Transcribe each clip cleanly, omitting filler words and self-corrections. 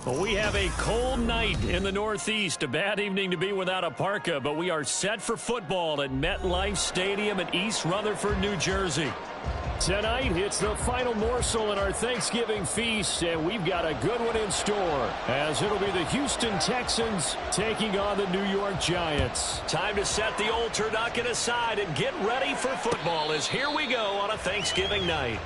Well, we have a cold night in the Northeast. A bad evening to be without a parka, but we are set for football at MetLife Stadium in East Rutherford, New Jersey. Tonight, it's the final morsel in our Thanksgiving feast, and we've got a good one in store, as it'll be the Houston Texans taking on the New York Giants. Time to set the old turducken aside and get ready for football, as here we go on a Thanksgiving night.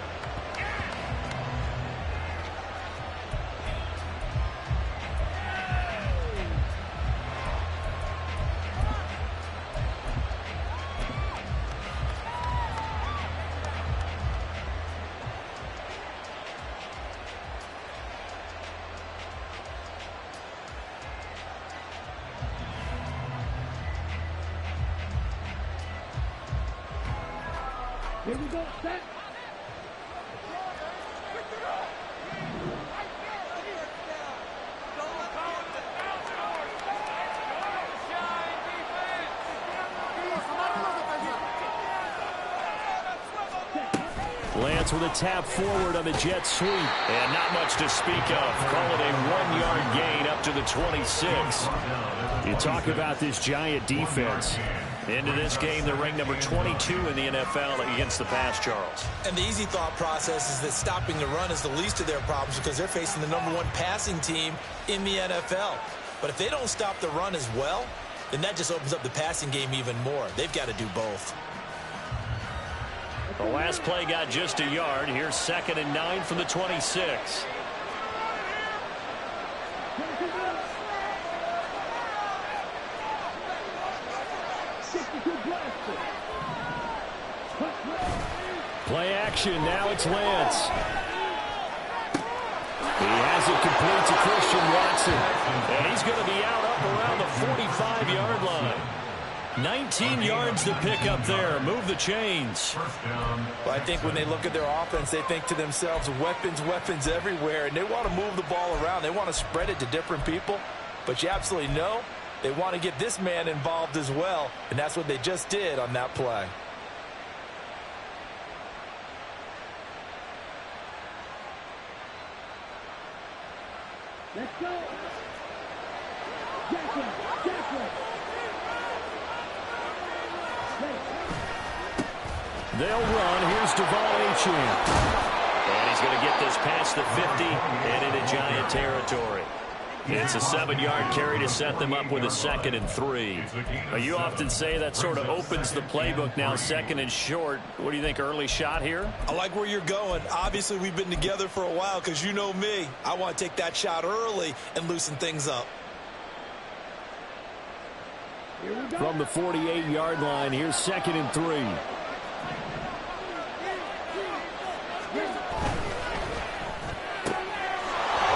Here we go, set. Lance with a tap forward on the jet sweep. And not much to speak of. Call it a 1-yard gain up to the 26. You talk about this Giant defense. Into this game, they're ranked number 22 in the NFL against the pass, Charles. And the easy thought process is that stopping the run is the least of their problems because they're facing the #1 passing team in the NFL. But if they don't stop the run as well, then that just opens up the passing game even more. They've got to do both. The last play got just a yard. Here's 2nd and 9 from the 26. Play action. Now it's Lance. He has it complete to Christian Watson. And he's going to be out up around the 45-yard line. 19 yards to pick up there. Move the chains. Well, I think when they look at their offense, they think to themselves, weapons everywhere. And they want to move the ball around. They want to spread it to different people. But you absolutely know they want to get this man involved as well. And that's what they just did on that play. Let's go. Jackson. They'll run. Here's Devon Achane. And he's going to get this past the 50 and into Giant territory. It's a 7-yard carry to set them up with a 2nd and 3. You often say that sort of opens the playbook now, 2nd and short. What do you think, early shot here? I like where you're going. Obviously, we've been together for a while because you know me. I want to take that shot early and loosen things up. From the 48-yard line, here's 2nd and 3.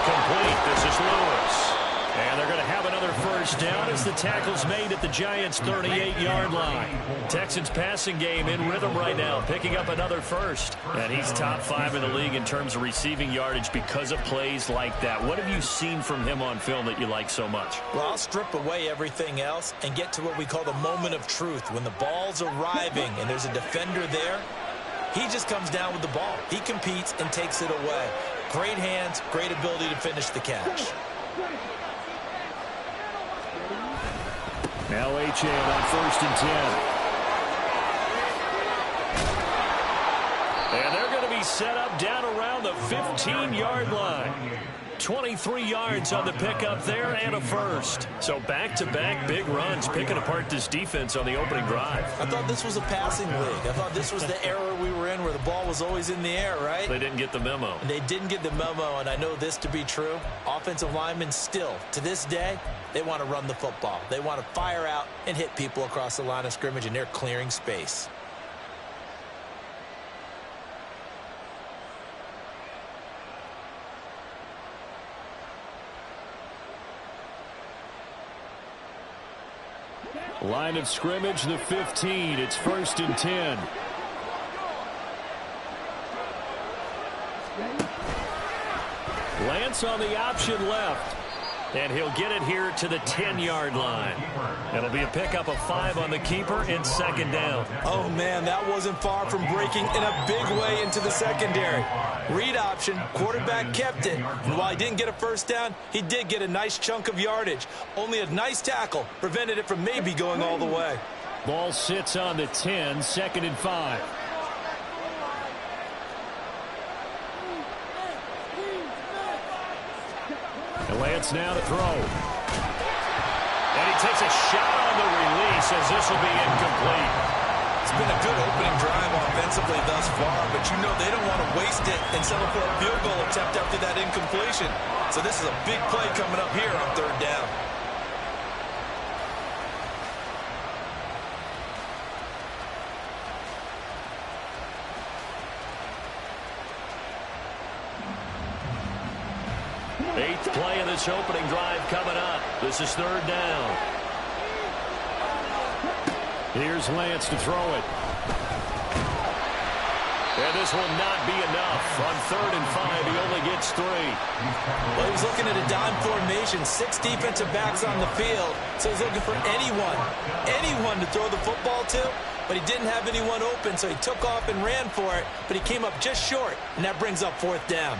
Complete. This is Lewis. And they're going to have another first down as the tackle's made at the Giants' 38-yard line. Texans passing game in rhythm right now, picking up another first. And he's top 5 in the league in terms of receiving yardage because of plays like that. What have you seen from him on film that you like so much? Well, I'll strip away everything else and get to what we call the moment of truth. When the ball's arriving and there's a defender there, he just comes down with the ball. He competes and takes it away. Great hands, great ability to finish the catch. Now Achane on 1st and 10. And they're going to be set up down around the 15-yard line. 23 yards on the pickup there and a first. So back-to-back big runs, picking apart this defense on the opening drive. I thought this was a passing league. I thought this was the era we were in where the ball was always in the air, right? They didn't get the memo. They didn't get the memo, and I know this to be true. Offensive linemen still, to this day, they want to run the football. They want to fire out and hit people across the line of scrimmage, and they're clearing space. Line of scrimmage, the 15. It's 1st and 10. Lance on the option left. And he'll get it here to the 10-yard line. It'll be a pickup of 5 on the keeper and second down. Oh, man, that wasn't far from breaking in a big way into the secondary. Read option, quarterback kept it. And while he didn't get a first down, he did get a nice chunk of yardage. Only a nice tackle prevented it from maybe going all the way. Ball sits on the 10, second and 5. And Lance now to throw. And he takes a shot on the release as this will be incomplete. It's been a good opening drive offensively thus far, but you know they don't want to waste it and settle for a field goal attempt after that incompletion. So this is a big play coming up here on third down. Eighth play of this opening drive coming up. This is third down. Here's Lance to throw it. And this will not be enough. On third and 5, he only gets 3. Well, he was looking at a dime formation, 6 defensive backs on the field. So he's looking for anyone to throw the football to. But he didn't have anyone open, so he took off and ran for it. But he came up just short, and that brings up fourth down.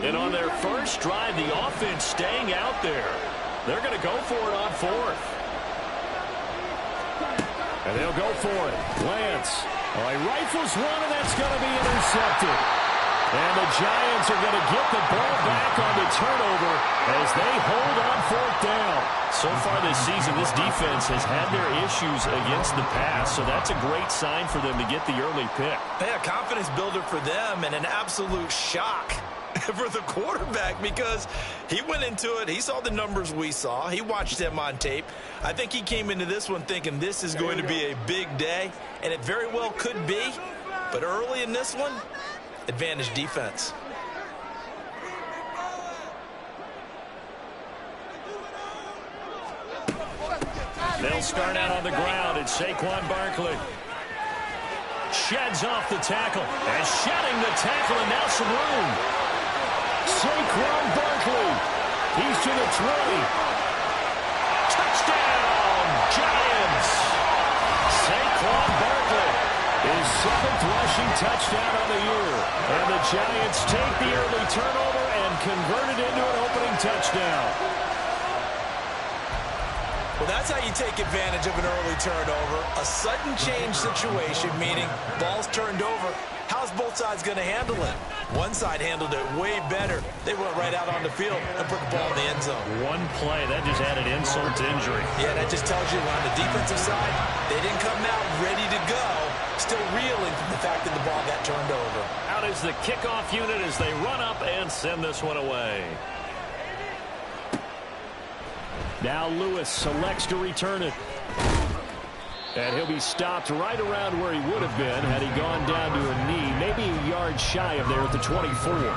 And on their first drive, the offense staying out there. They're going to go for it on fourth. And they'll go for it. Lance. Oh, he rifles one, and that's going to be intercepted. And the Giants are going to get the ball back on the turnover as they hold on fourth down. So far this season, this defense has had their issues against the pass, so that's a great sign for them to get the early pick. Hey, a confidence builder for them and an absolute shock for the quarterback because he went into it. He saw the numbers we saw. He watched them on tape. I think he came into this one thinking this is going to be a big day, and it very well could be. But early in this one, advantage defense. They'll start out on the ground. It's Saquon Barkley. Sheds off the tackle. And shedding the tackle, and now some room. Saquon Barkley. He's to the 20. Touchdown, Giants. Saquon Barkley. His 7th rushing touchdown on the year. And the Giants take the early turnover and convert it into an opening touchdown. Well, that's how you take advantage of an early turnover. A sudden change situation, meaning ball's turned over. How's both sides going to handle it? One side handled it way better. They went right out on the field and put the ball in the end zone. One play, that just added insult to injury. Yeah, that just tells you on the defensive side, they didn't come out ready to go, still reeling from the fact that the ball got turned over. Out is the kickoff unit as they run up and send this one away. Now Lewis selects to return it. And he'll be stopped right around where he would have been had he gone down to a knee, maybe a yard shy of there at the 24.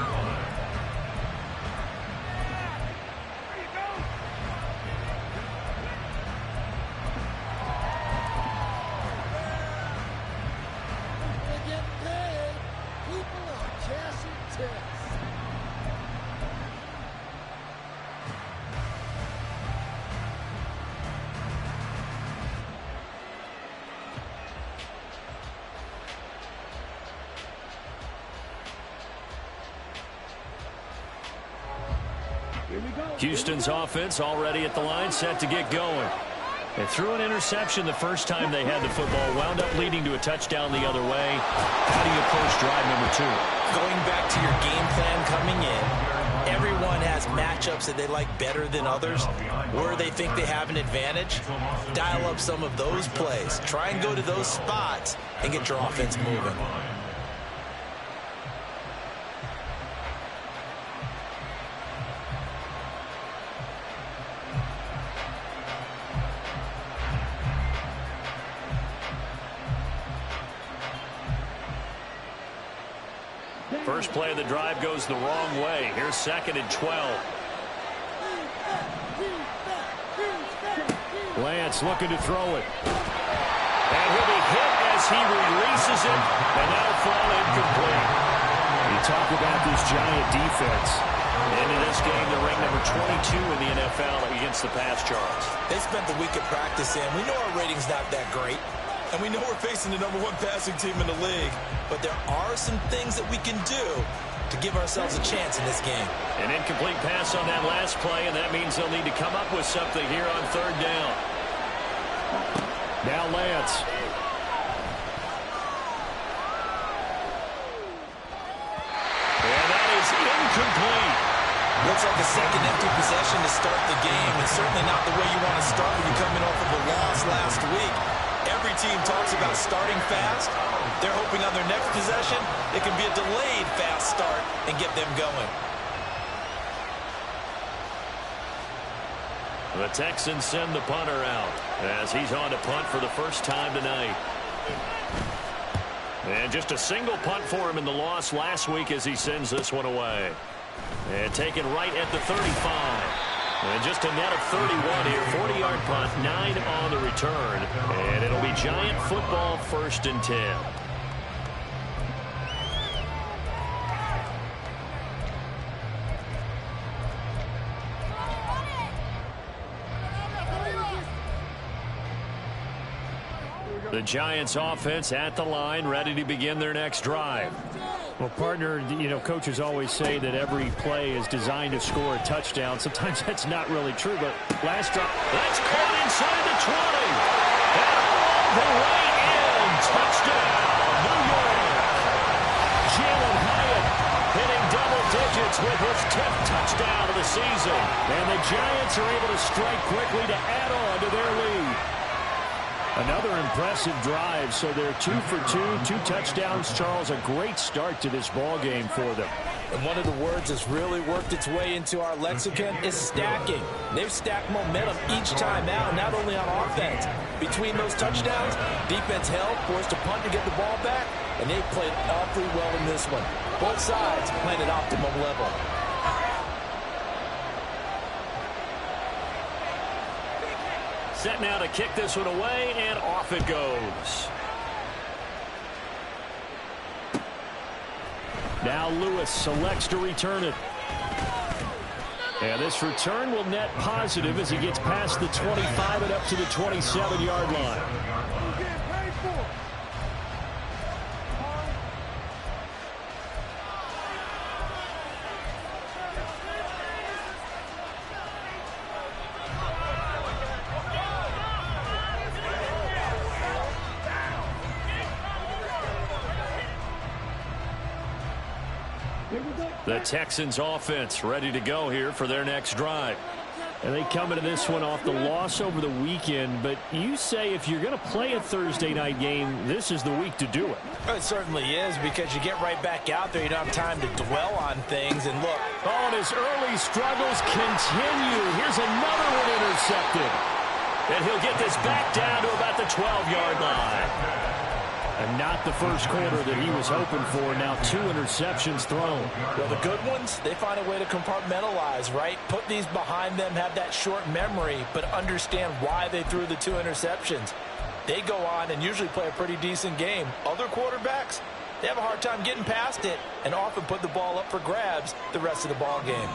Houston's offense already at the line, set to get going. They threw an interception the first time they had the football, wound up leading to a touchdown the other way. How do you approach drive number 2? Going back to your game plan coming in, everyone has matchups that they like better than others, where they think they have an advantage. Dial up some of those plays. Try and go to those spots and get your offense moving. First play of the drive goes the wrong way. Here's 2nd and 12. Lance looking to throw it. And he'll be hit as he releases it, and that'll fall incomplete. You talk about this giant defense. Into this game, they're ranked number 22 in the NFL against the pass charge. They spent the week of practice in. We know our rating's not that great. And we know we're facing the number 1 passing team in the league. But there are some things that we can do to give ourselves a chance in this game. An incomplete pass on that last play, and that means they'll need to come up with something here on 3rd down. Now Lance. And that is incomplete. Looks like a second empty possession to start the game, and certainly not the way you want to start when you're coming off of a loss last week. Every team talks about starting fast. They're hoping on their next possession, it can be a delayed fast start and get them going. The Texans send the punter out as he's on to punt for the first time tonight. And just a single punt for him in the loss last week as he sends this one away. And taken right at the 35. And just a net of 31 here. 40-yard punt, 9 on the return. And it'll be Giant football, 1st and 10. The Giants offense at the line, ready to begin their next drive. Well, partner, you know, coaches always say that every play is designed to score a touchdown. Sometimes that's not really true, but last drive, that's caught inside the 20. And all the way in. Touchdown, New York. Jalen Hyatt hitting double digits with his 10th touchdown of the season. And the Giants are able to strike quickly to add on to their lead. Another impressive drive, so they're 2 for 2 touchdowns. Charles, a great start to this ball game for them. And one of the words that's really worked its way into our lexicon is stacking. They've stacked momentum each time out, not only on offense. Between those touchdowns, defense held, forced a punt to get the ball back, and they played awfully well in this one. Both sides playing at optimum level. Set now to kick this one away, and off it goes. Now Lewis selects to return it. And this return will net positive as he gets past the 25 and up to the 27-yard line. The Texans offense ready to go here for their next drive. And they come into this one off the loss over the weekend, but you say if you're going to play a Thursday night game, this is the week to do it. It certainly is, because you get right back out there. You don't have time to dwell on things. And look. Oh, and his early struggles continue. Here's another one intercepted. And he'll get this back down to about the 12-yard line. And not the first quarter that he was hoping for. Now 2 interceptions thrown. Well, the good ones, they find a way to compartmentalize, right? Put these behind them, have that short memory, but understand why they threw the 2 interceptions. They go on and usually play a pretty decent game. Other quarterbacks, they have a hard time getting past it and often put the ball up for grabs the rest of the ball game.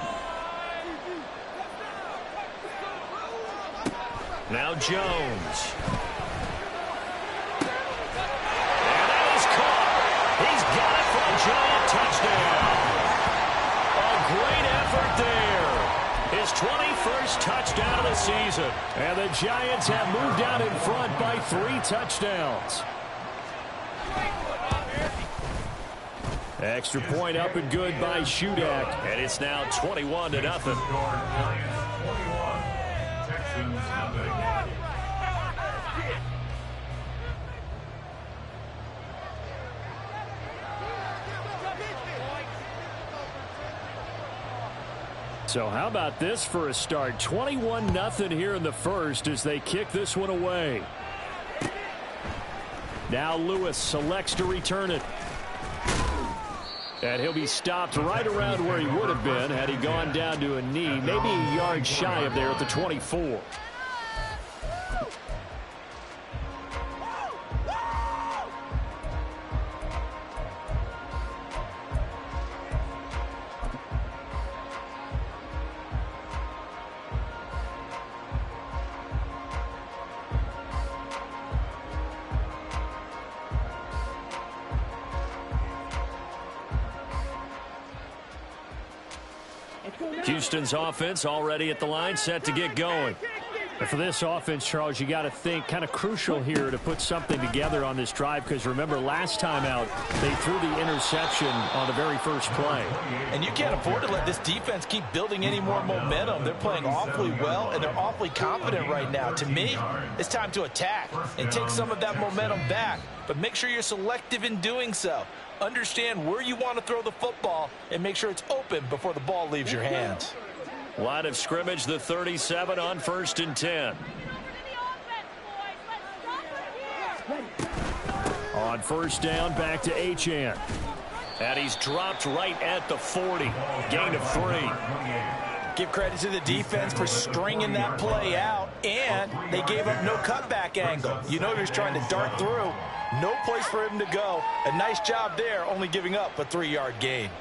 Now Jones. He's got it for a giant touchdown. A great effort there. His 21st touchdown of the season. And the Giants have moved out in front by 3 touchdowns. Extra point up and good by Shudak. And it's now 21-0. So how about this for a start? 21-0 here in the first as they kick this one away. Now Lewis selects to return it. And he'll be stopped right around where he would have been had he gone down to a knee, maybe a yard shy of there at the 24. Houston's offense already at the line, set to get going. And for this offense, Charles, you got to think kind of crucial here to put something together on this drive, because remember last time out they threw the interception on the very first play. And you can't afford to let this defense keep building any more momentum. They're playing awfully well and they're awfully confident right now. To me, it's time to attack and take some of that momentum back, but make sure you're selective in doing so. Understand where you want to throw the football and make sure it's open before the ball leaves your hands. Line of scrimmage, the 37 on 1st and 10. On first down, back to Achane. And he's dropped right at the 40. Gain of 3. Give credit to the defense for stringing that play out, and they gave up no cutback angle. You know he was trying to dart through. No place for him to go. A nice job there, only giving up a 3-yard gain.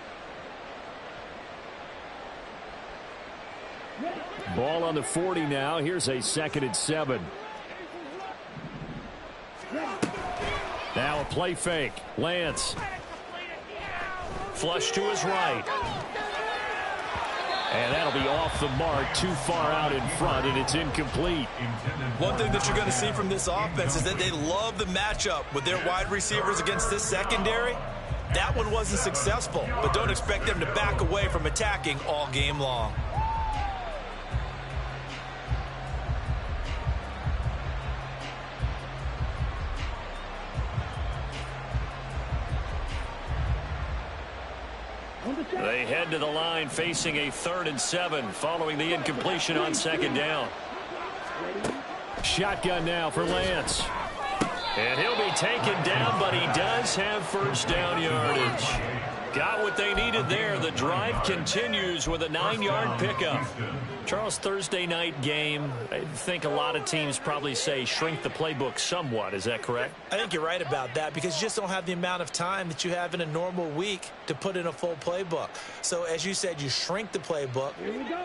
Ball on the 40 now. Here's a 2nd and 7. Now a play fake. Lance. Flush to his right. And that'll be off the mark, too far out in front, and it's incomplete. One thing that you're going to see from this offense is that they love the matchup with their wide receivers against this secondary. That one wasn't successful, but don't expect them to back away from attacking all game long. They head to the line facing a 3rd and 7 following the incompletion on 2nd down. Shotgun now for Lance. And he'll be taken down, but he does have first down yardage. Got what they needed there. The drive continues with a 9-yard pickup. Charles, Thursday night game, I think a lot of teams probably say shrink the playbook somewhat. Is that correct? I think you're right about that, because you just don't have the amount of time that you have in a normal week to put in a full playbook. So as you said, you shrink the playbook,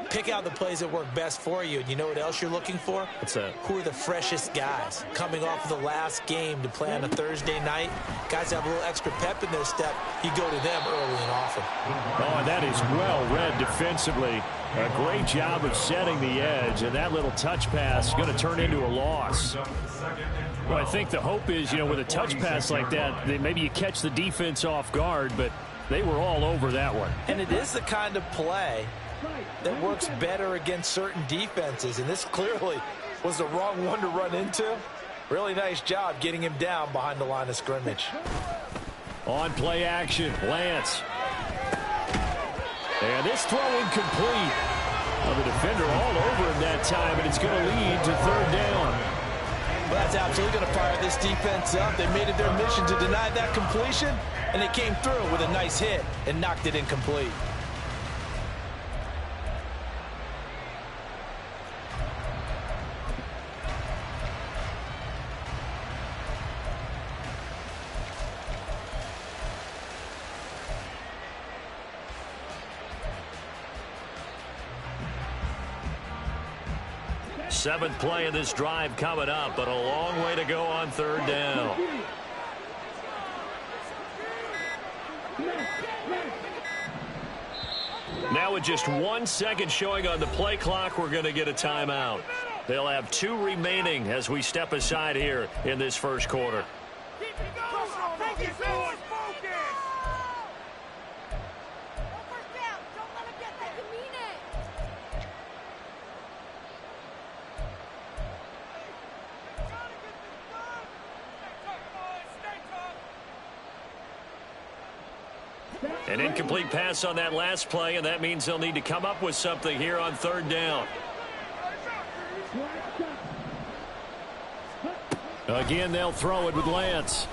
pick out the plays that work best for you. And you know what else you're looking for? What's that? Who are the freshest guys coming off of the last game to play on a Thursday night? Guys have a little extra pep in their step. You go to them early and often. Oh, and that is well read defensively. A great job of setting the edge, and that little touch pass is going to turn into a loss. Well, I think the hope is, you know, with a touch pass like that, maybe you catch the defense off guard, but they were all over that one. And it is the kind of play that works better against certain defenses, and this clearly was the wrong one to run into. Really nice job getting him down behind the line of scrimmage. On play action, Lance. And this throw incomplete. Well, the defender all over him that time, and it's going to lead to 3rd down. Well, that's absolutely going to fire this defense up. They made it their mission to deny that completion, and they came through with a nice hit and knocked it incomplete. Seventh play of this drive coming up, but a long way to go on 3rd down. Now with just 1 second showing on the play clock, we're going to get a timeout. They'll have 2 remaining as we step aside here in this first quarter. An incomplete pass on that last play, and that means they'll need to come up with something here on 3rd down. Again, they'll throw it with Lance.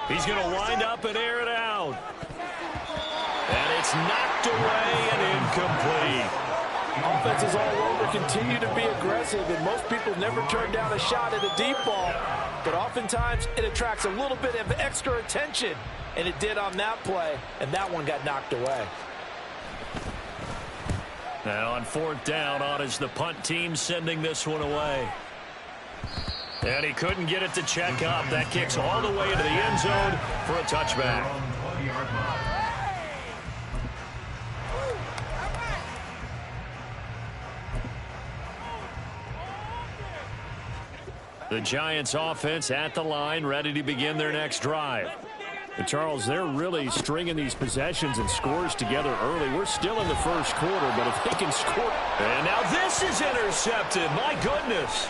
He's going to wind up and air it out. It's knocked away and incomplete. Offenses all over continue to be aggressive, and most people never turn down a shot at a deep ball. But oftentimes, it attracts a little bit of extra attention, and it did on that play, and that one got knocked away. Now on fourth down, on is the punt team sending this one away. And he couldn't get it to check up. That kicks all the way into the end zone for a touchback. The Giants offense at the line, ready to begin their next drive. And Charles, they're really stringing these possessions and scores together early. We're still in the first quarter, but if they can score. And now this is intercepted. My goodness.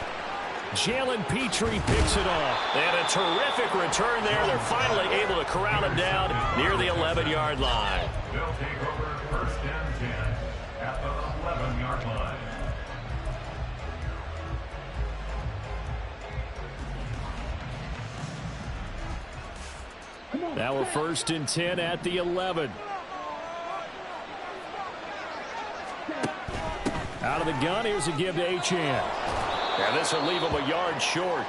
Jalen Petrie picks it off. And a terrific return there. They're finally able to corral him down near the 11-yard line. They'll take over first and 10 at the 11-yard line. Now we're first and 10 at the 11. Out of the gun, here's a give to Achane. And this will leave him a yard short.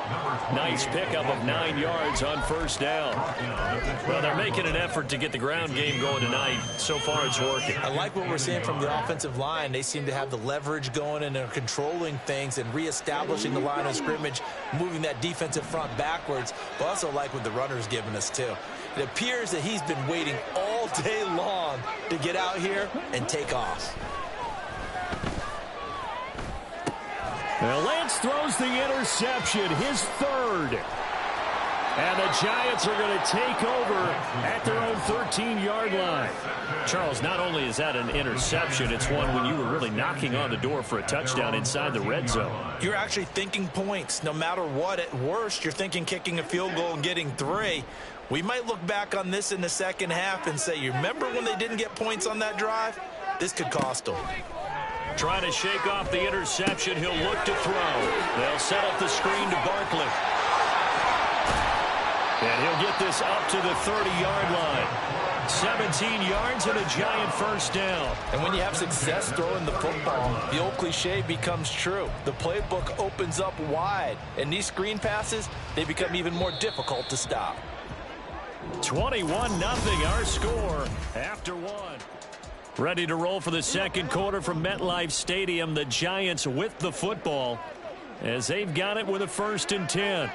Nice pickup of 9 yards on first down. Well, they're making an effort to get the ground game going tonight. So far, it's working. I like what we're seeing from the offensive line. They seem to have the leverage going, and they're controlling things and reestablishing the line of scrimmage, moving that defensive front backwards. But also like what the runner's giving us, too. It appears that he's been waiting all day long to get out here and take off. Well, Lance throws the interception, his third. And the Giants are going to take over at their own 13-yard line. Charles, not only is that an interception, it's one when you were really knocking on the door for a touchdown inside the red zone. You're actually thinking points. No matter what, at worst, you're thinking kicking a field goal and getting 3. We might look back on this in the second half and say, you remember when they didn't get points on that drive? This could cost them. Trying to shake off the interception. He'll look to throw. They'll set up the screen to Barkley. And he'll get this up to the 30-yard line. 17 yards and a Giant first down. And when you have success throwing the football, the old cliche becomes true. The playbook opens up wide. And these screen passes, they become even more difficult to stop. 21-0 our score after one. Ready to roll for the second quarter from MetLife Stadium. The Giants with the football as they've got it with a first and 10.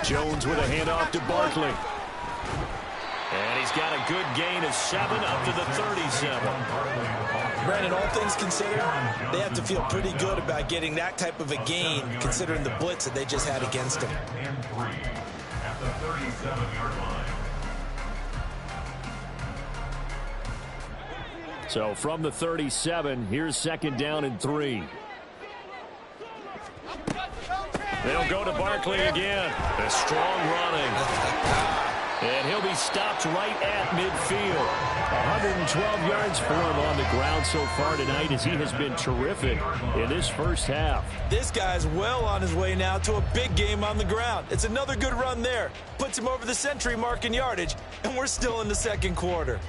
Jones with a handoff to Barkley. And he's got a good gain of 7 up to the 37. Brandon, all things considered, they have to feel pretty good about getting that type of a gain considering the blitz that they just had against them. And 3 at the 37-yard line. So from the 37, here's second down and 3. They'll go to Barkley again. A strong running. And he'll be stopped right at midfield. 112 yards for him on the ground so far tonight as he has been terrific in this first half. This guy's well on his way now to a big game on the ground. It's another good run there. Puts him over the century mark in yardage, and we're still in the second quarter.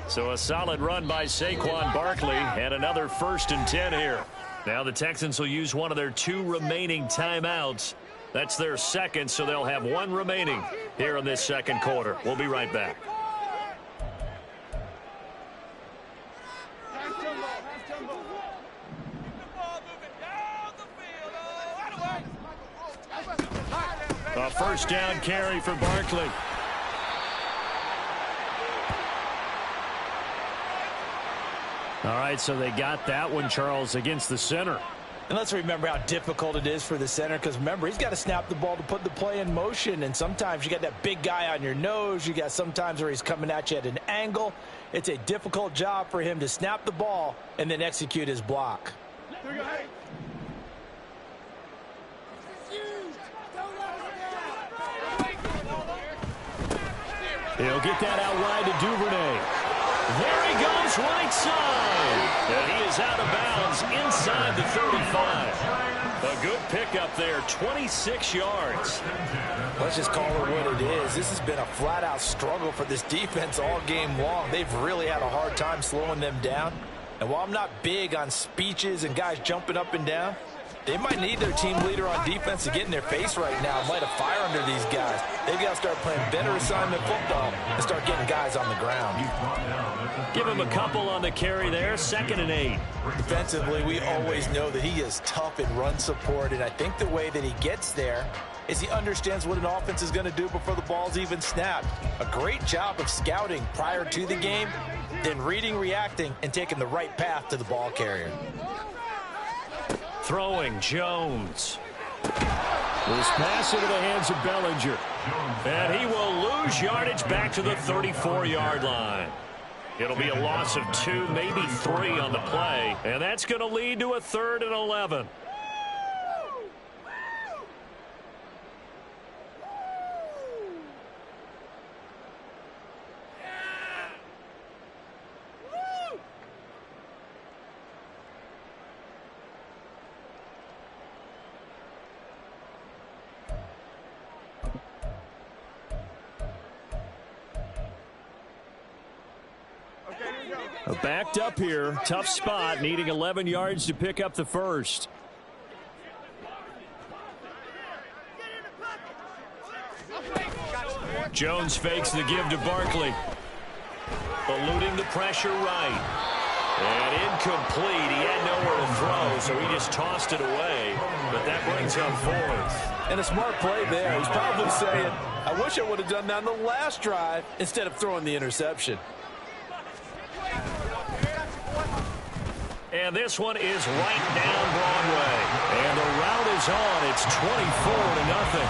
So a solid run by Saquon Barkley and another first and 10 here. Now the Texans will use one of their 2 remaining timeouts. That's their second, so they'll have 1 remaining here in this second quarter. We'll be right back. A first down carry for Barkley. All right, so they got that one, Charles, against the center. And let's remember how difficult it is for the center, because remember, he's got to snap the ball to put the play in motion, and sometimes you got that big guy on your nose. You got sometimes where he's coming at you at an angle. It's a difficult job for him to snap the ball and then execute his block. He'll get that out wide to Duvernay. There he goes, right side. And he is out of bounds inside the 35. A good pickup there, 26 yards. Let's just call it what it is. This has been a flat-out struggle for this defense all game long. They've really had a hard time slowing them down. And while I'm not big on speeches and guys jumping up and down, they might need their team leader on defense to get in their face right now and light a fire under these guys. They've got to start playing better assignment football and start getting guys on the ground. Give him a couple on the carry there, 2nd and 8. Defensively, we always know that he is tough in run support, and I think the way that he gets there is he understands what an offense is going to do before the ball's even snapped. A great job of scouting prior to the game, then reading, reacting, and taking the right path to the ball carrier. Throwing, Jones. This pass into the hands of Bellinger. And he will lose yardage back to the 34-yard line. It'll be a loss of 2, maybe 3 on the play. And that's going to lead to a 3rd and 11. Backed up here, tough spot, needing 11 yards to pick up the first. Jones fakes the give to Barkley. Eluding the pressure right. And incomplete. He had nowhere to throw, so he just tossed it away. But that brings up 4th. And a smart play there. He's probably saying, I wish I would have done that on the last drive instead of throwing the interception. And this one is right down Broadway. And the route is on. It's 24-0.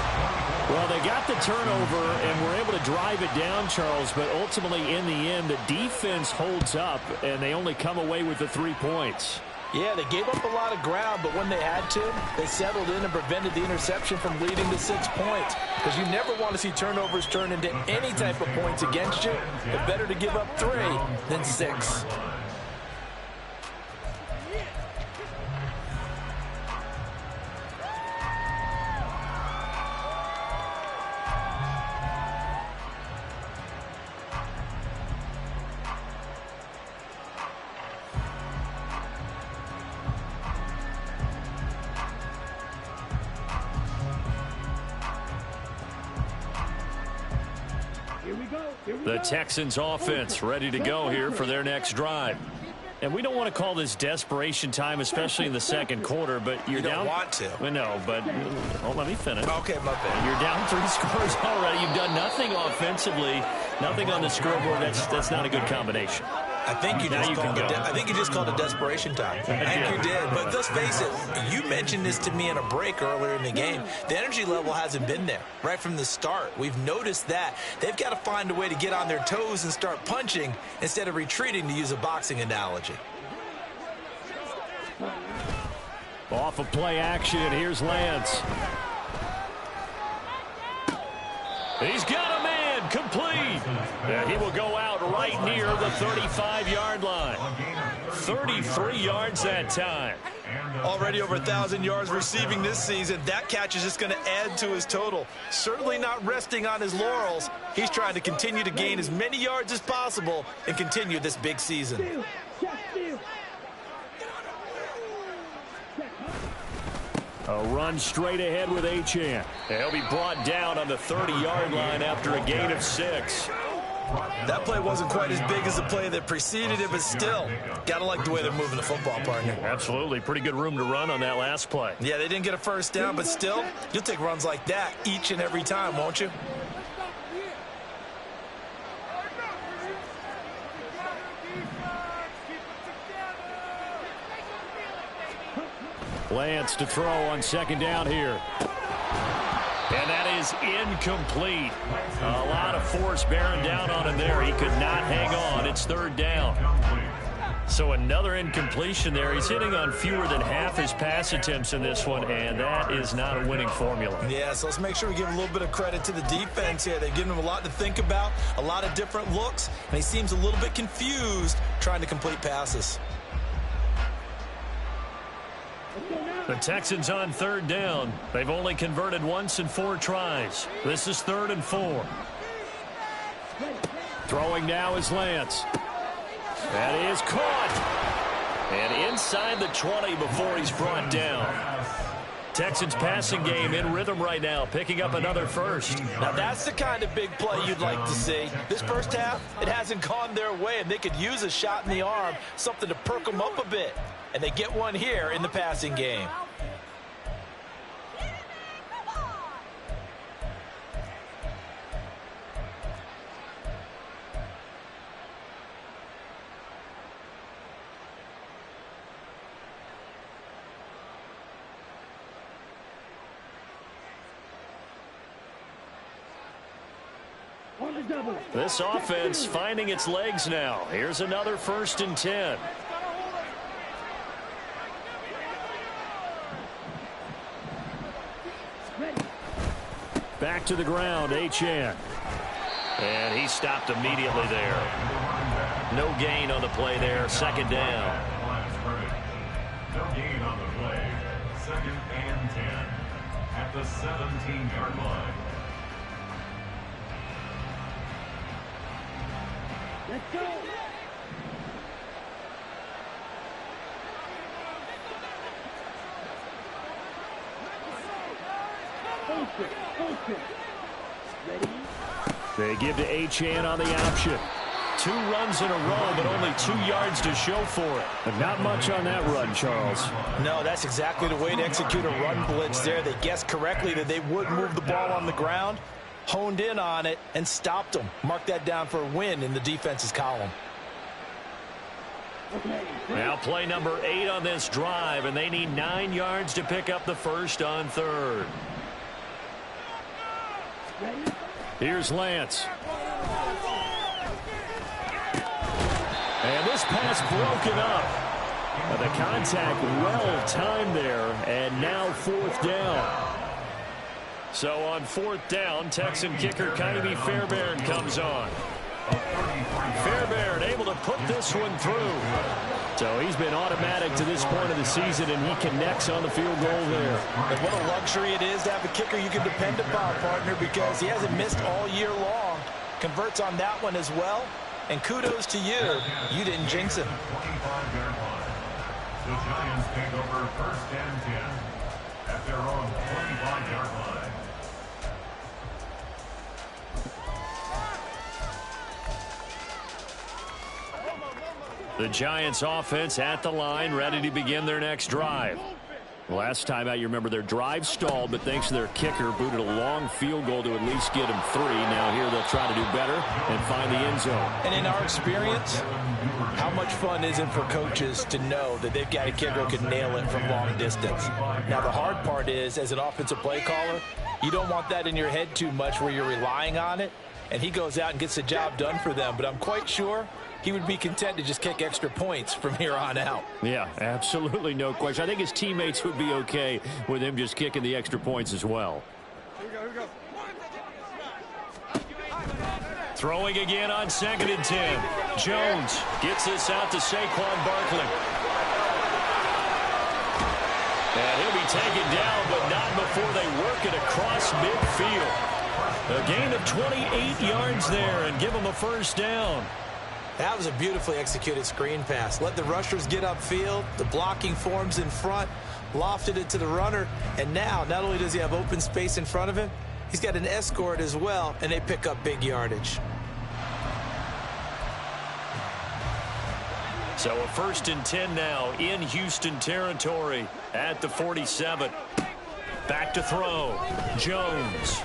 Well, they got the turnover and were able to drive it down, Charles, but ultimately in the end, the defense holds up, and they only come away with the 3 points. Yeah, they gave up a lot of ground, but when they had to, they settled in and prevented the interception from leading to 6 points. Because you never want to see turnovers turn into any type of points against you. It's better to give up 3 than 6. The Texans offense ready to go here for their next drive. And we don't want to call this desperation time, especially in the second quarter, but you're down. You don't want to. I know, but let me finish. Okay, my bad. You're down 3 scores already. You've done nothing offensively, nothing on the scoreboard. That's not a good combination. I think you just called it desperation time. I think you did. But let's face it, you mentioned this to me in a break earlier in the game. The energy level hasn't been there right from the start. We've noticed that. They've got to find a way to get on their toes and start punching instead of retreating, to use a boxing analogy. Off of play action, here's Lance. He's got a man, complete. And he will go out right near the 35-yard line. 33 yards that time. Already over 1,000 yards receiving this season. That catch is just going to add to his total. Certainly not resting on his laurels. He's trying to continue to gain as many yards as possible and continue this big season. A run straight ahead with Achane. He'll be brought down on the 30-yard line after a gain of 6. That play wasn't quite as big as the play that preceded it, but still, gotta like the way they're moving the football, partner. Absolutely. Pretty good room to run on that last play. Yeah, they didn't get a first down, but still, you'll take runs like that each and every time, won't you? Lance to throw on second down here. And that is incomplete. A lot of force bearing down on him there. He could not hang on. It's third down. So another incompletion there. He's hitting on fewer than half his pass attempts in this one, and that is not a winning formula. Yeah, so let's make sure we give a little bit of credit to the defense here. They've given him a lot to think about, a lot of different looks, and he seems a little bit confused trying to complete passes. The Texans on third down. They've only converted once in 4 tries. This is 3rd and 4. Throwing now is Lance. That is caught. And inside the 20 before he's brought down. Texans passing game in rhythm right now, picking up another first. Now that's the kind of big play you'd like to see. This first half, it hasn't gone their way, and they could use a shot in the arm, something to perk them up a bit. And they get one here in the passing game. This offense finding its legs now. Here's another 1st and 10. Back to the ground, Achane. And he stopped immediately there. No gain on the play there, 2nd down. No gain on the play. 2nd and 10 at the 17-yard line. Let's go. Ready? They give to Achane on the option. 2 runs in a row, but only 2 yards to show for it. But not much on that run, Charles. No, that's exactly the way to execute a run blitz there. They guessed correctly that they would move the ball on the ground, honed in on it, and stopped them. Mark that down for a win in the defense's column. Now play number 8 on this drive, and they need 9 yards to pick up the first on 3rd. Here's Lance. And this pass broken up. The contact well timed there, and now 4th down. So on 4th down, Texan kicker Kaimi Fairbairn comes on. Fairbairn able to put this one through. So he's been automatic to this point of the season, and he connects on the field goal there. And what a luxury it is to have a kicker you can depend upon, partner, because he hasn't missed all year long. Converts on that one as well. And kudos to you. You didn't jinx him. 25-yard line. The Giants take over 1st and 10 at their own 25-yard line. The Giants offense at the line, ready to begin their next drive. Last time out, you remember their drive stalled, but thanks to their kicker, booted a long field goal to at least get them 3. Now here they'll try to do better and find the end zone. And in our experience, how much fun is it for coaches to know that they've got a kicker who can nail it from long distance? Now the hard part is, as an offensive play caller, you don't want that in your head too much where you're relying on it, and he goes out and gets the job done for them. But I'm quite sure he would be content to just kick extra points from here on out. Yeah, absolutely no question. I think his teammates would be okay with him just kicking the extra points as well. Here we go. Throwing again on 2nd and 10. Jones gets this out to Saquon Barkley. And he'll be taken down, but not before they work it across midfield. A gain of 28 yards there and give him a 1st down. That was a beautifully executed screen pass. Let the rushers get upfield. The blocking forms in front. Lofted it to the runner. And now, not only does he have open space in front of him, he's got an escort as well, and they pick up big yardage. So a 1st and 10 now in Houston territory at the 47. Back to throw. Jones.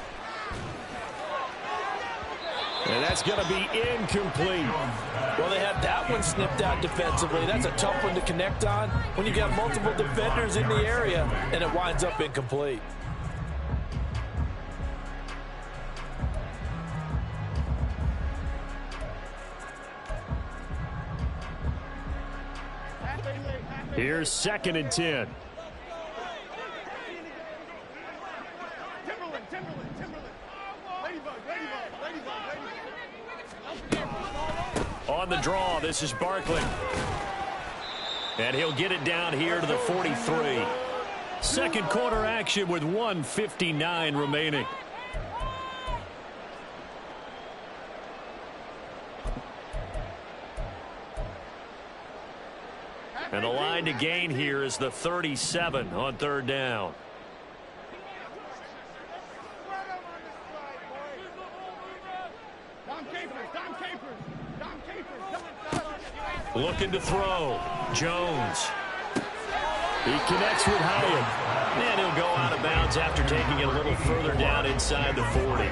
And that's going to be incomplete. Well, they had that one snipped out defensively. That's a tough one to connect on when you got multiple defenders in the area, and it winds up incomplete. Here's 2nd and 10. On the draw, this is Barkley. And he'll get it down here to the 43. Second quarter action with 1:59 remaining. And the line to gain here is the 37 on 3rd down. Looking to throw. Jones. He connects with Hyatt. And he'll go out of bounds after taking it a little further down inside the 40.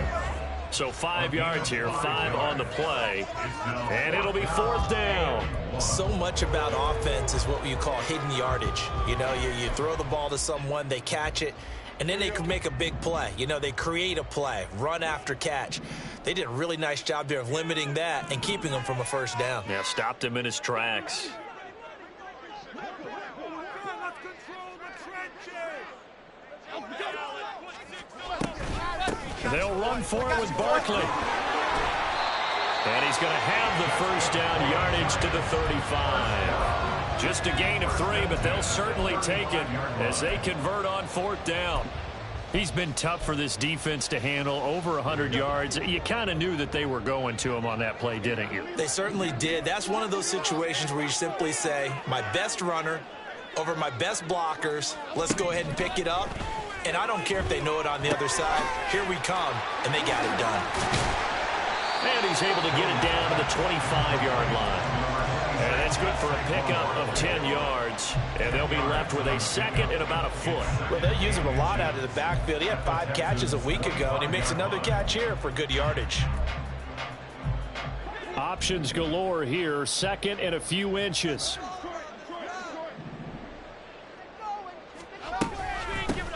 So 5 yards here, 5 on the play. And it'll be 4th down. So much about offense is what you call hidden yardage. You know, you throw the ball to someone, they catch it, and then they can make a big play. You know, they create a play, run after catch. They did a really nice job there of limiting that and keeping him from a 1st down. Yeah, stopped him in his tracks. They'll run for it with Barkley. And he's going to have the 1st down, yardage to the 35. Just a gain of 3, but they'll certainly take it as they convert on 4th down. He's been tough for this defense to handle, over 100 yards. You kind of knew that they were going to him on that play, didn't you? They certainly did. That's one of those situations where you simply say, my best runner over my best blockers, let's go ahead and pick it up. And I don't care if they know it on the other side. Here we come, and they got it done. And he's able to get it down to the 25-yard line. And that's good for a pickup of 10 yards. And they'll be left with a 2nd and about a foot. Well, they'll use him a lot out of the backfield. He had 5 catches a week ago, and he makes another catch here for good yardage. Options galore here, 2nd and a few inches.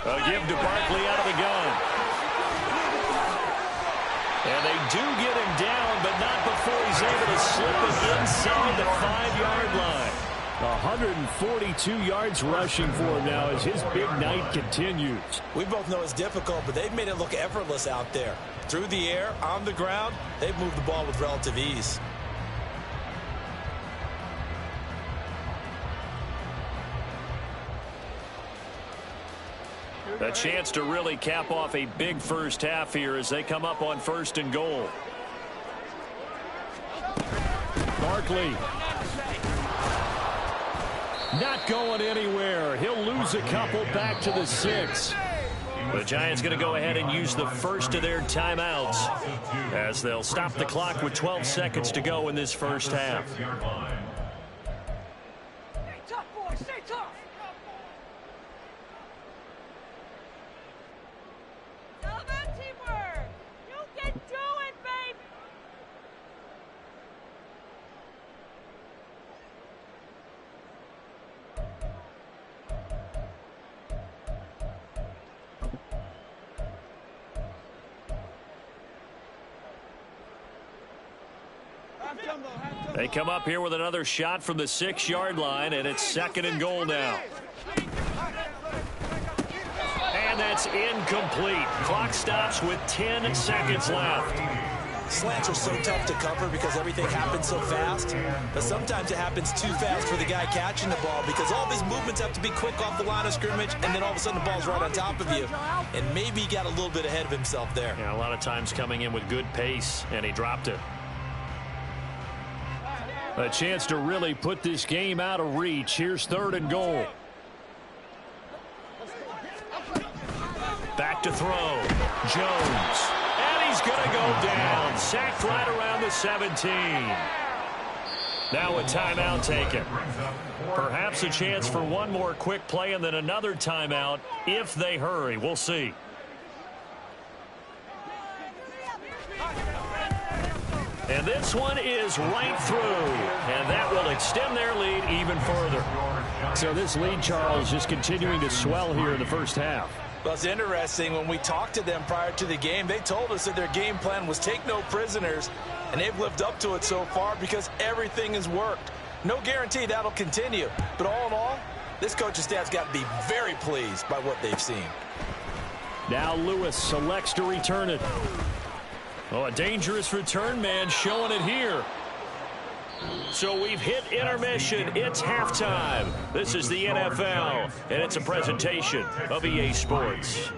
A give to Barkley out of the gun. And they do get him down, but not before he's able to slip it inside the 5-yard line. 142 yards rushing for him now as his big night continues. We both know it's difficult, but they've made it look effortless out there. Through the air, on the ground, they've moved the ball with relative ease. A chance to really cap off a big 1st half here as they come up on 1st and goal. Barkley. Not going anywhere. He'll lose a couple back to the 6. The Giants going to go ahead and use the first of their timeouts as they'll stop the clock with 12 seconds to go in this 1st half. Stay tough, boys. Stay tough. Teamwork. You can do it, baby. They come up here with another shot from the 6-yard line, and it's 2nd and goal now. And that's incomplete. Clock stops with 10 seconds left. Slants are so tough to cover because everything happens so fast, but sometimes it happens too fast for the guy catching the ball because all of his movements have to be quick off the line of scrimmage, and then all of a sudden the ball's right on top of you, and maybe he got a little bit ahead of himself there. Yeah, a lot of times coming in with good pace, and he dropped it. A chance to really put this game out of reach. Here's 3rd and goal. Back to throw. Jones. And he's going to go down. Sacked right around the 17. Now a timeout taken. Perhaps a chance for one more quick play and then another timeout if they hurry. We'll see. And this one is right through. And that will extend their lead even further. So this lead, Charles, just continuing to swell here in the 1st half. Well, it's interesting. When we talked to them prior to the game, they told us that their game plan was take no prisoners, and they've lived up to it so far because everything has worked. No guarantee that'll continue, but all in all, This coaching staff's got to be very pleased by what they've seen. Now Lewis selects to return it. Oh, a dangerous return man showing it here. So we've hit intermission. It's halftime. This is the NFL, and it's a presentation of EA Sports.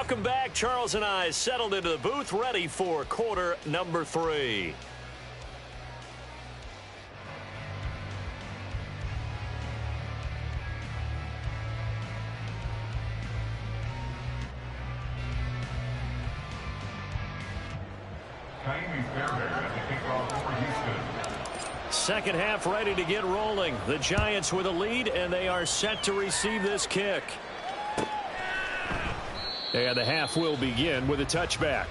Welcome back. Charles and I settled into the booth, ready for quarter number 3. Second half ready to get rolling. The Giants with a lead, and they are set to receive this kick. And the half will begin with a touchback.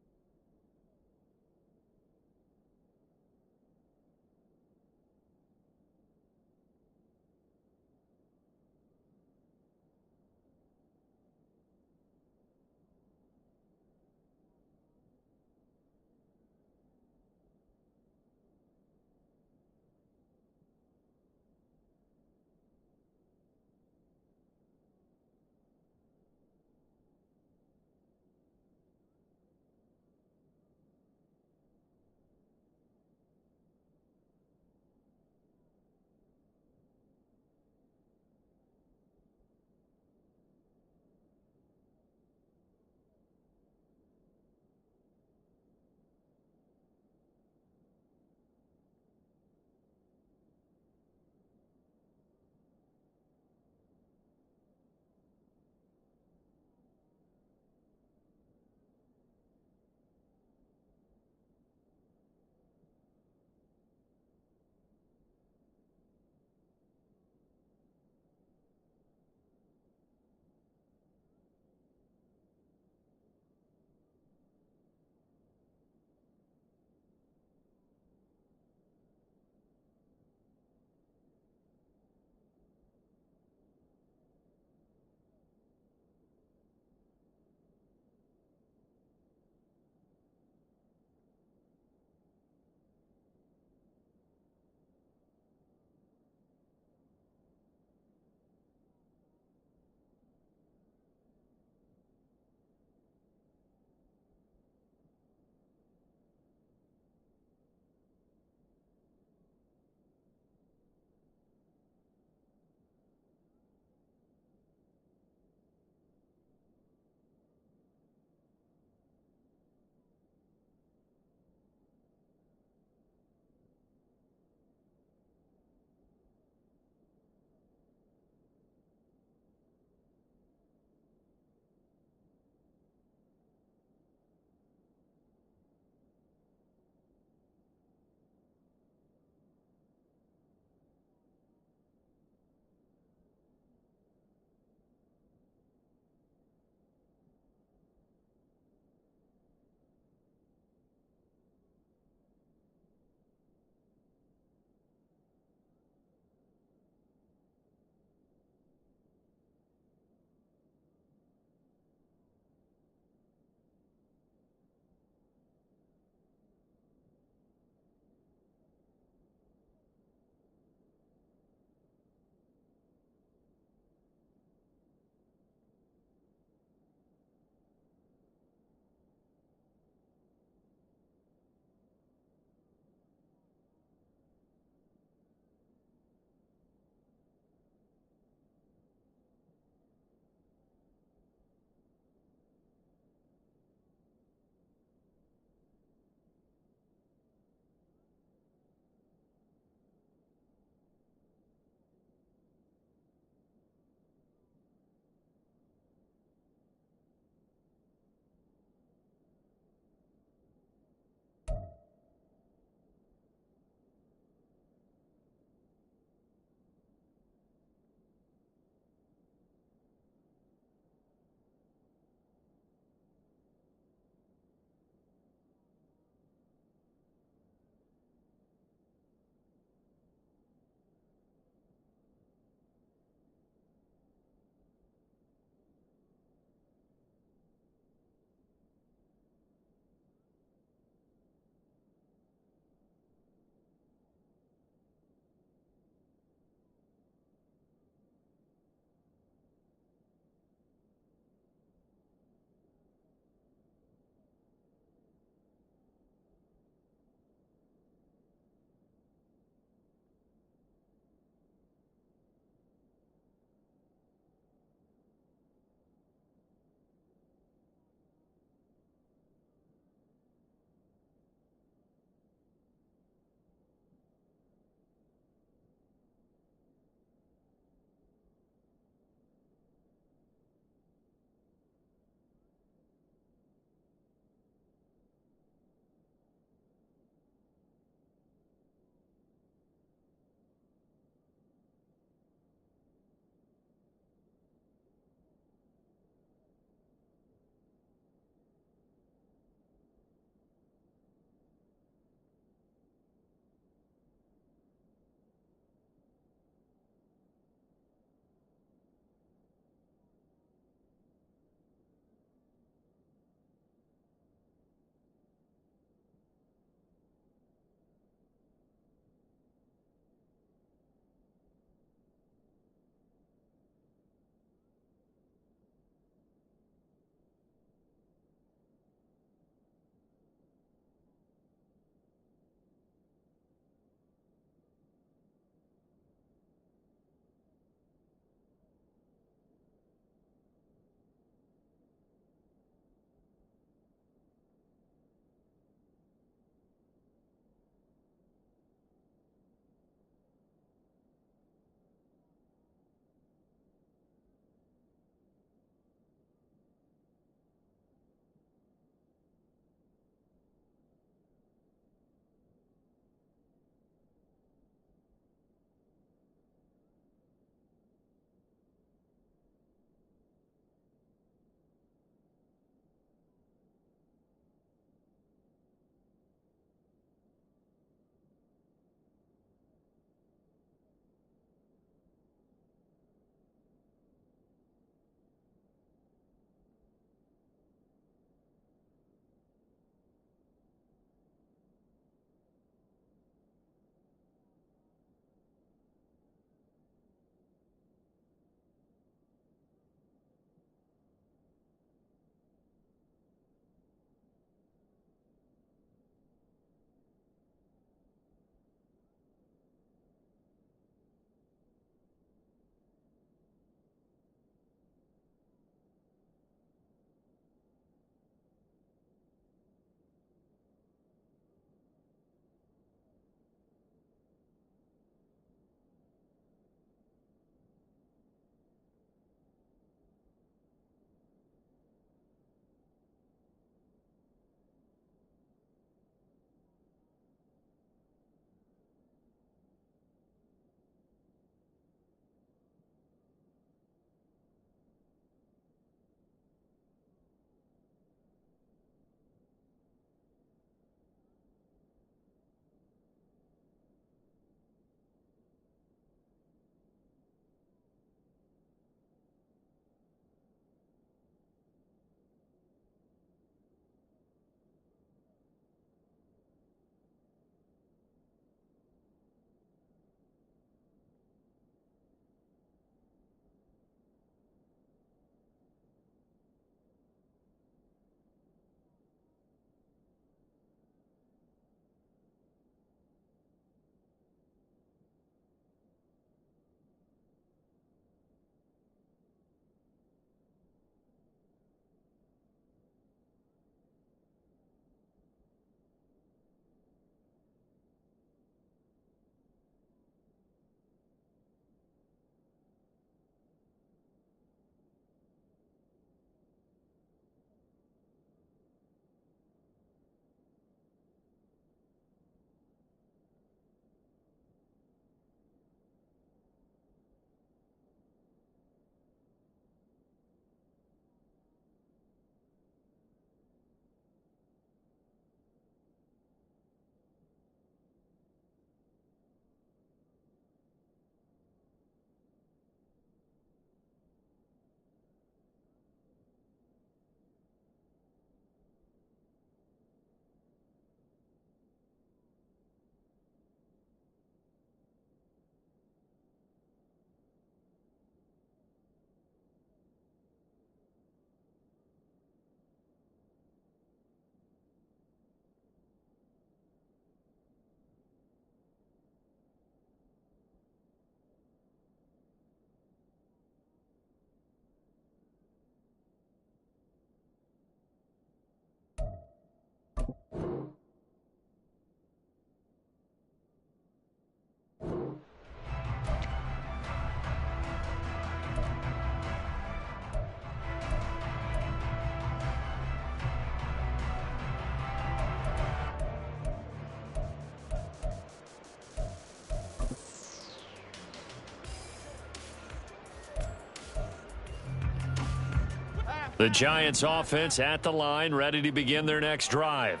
The Giants offense at the line, ready to begin their next drive.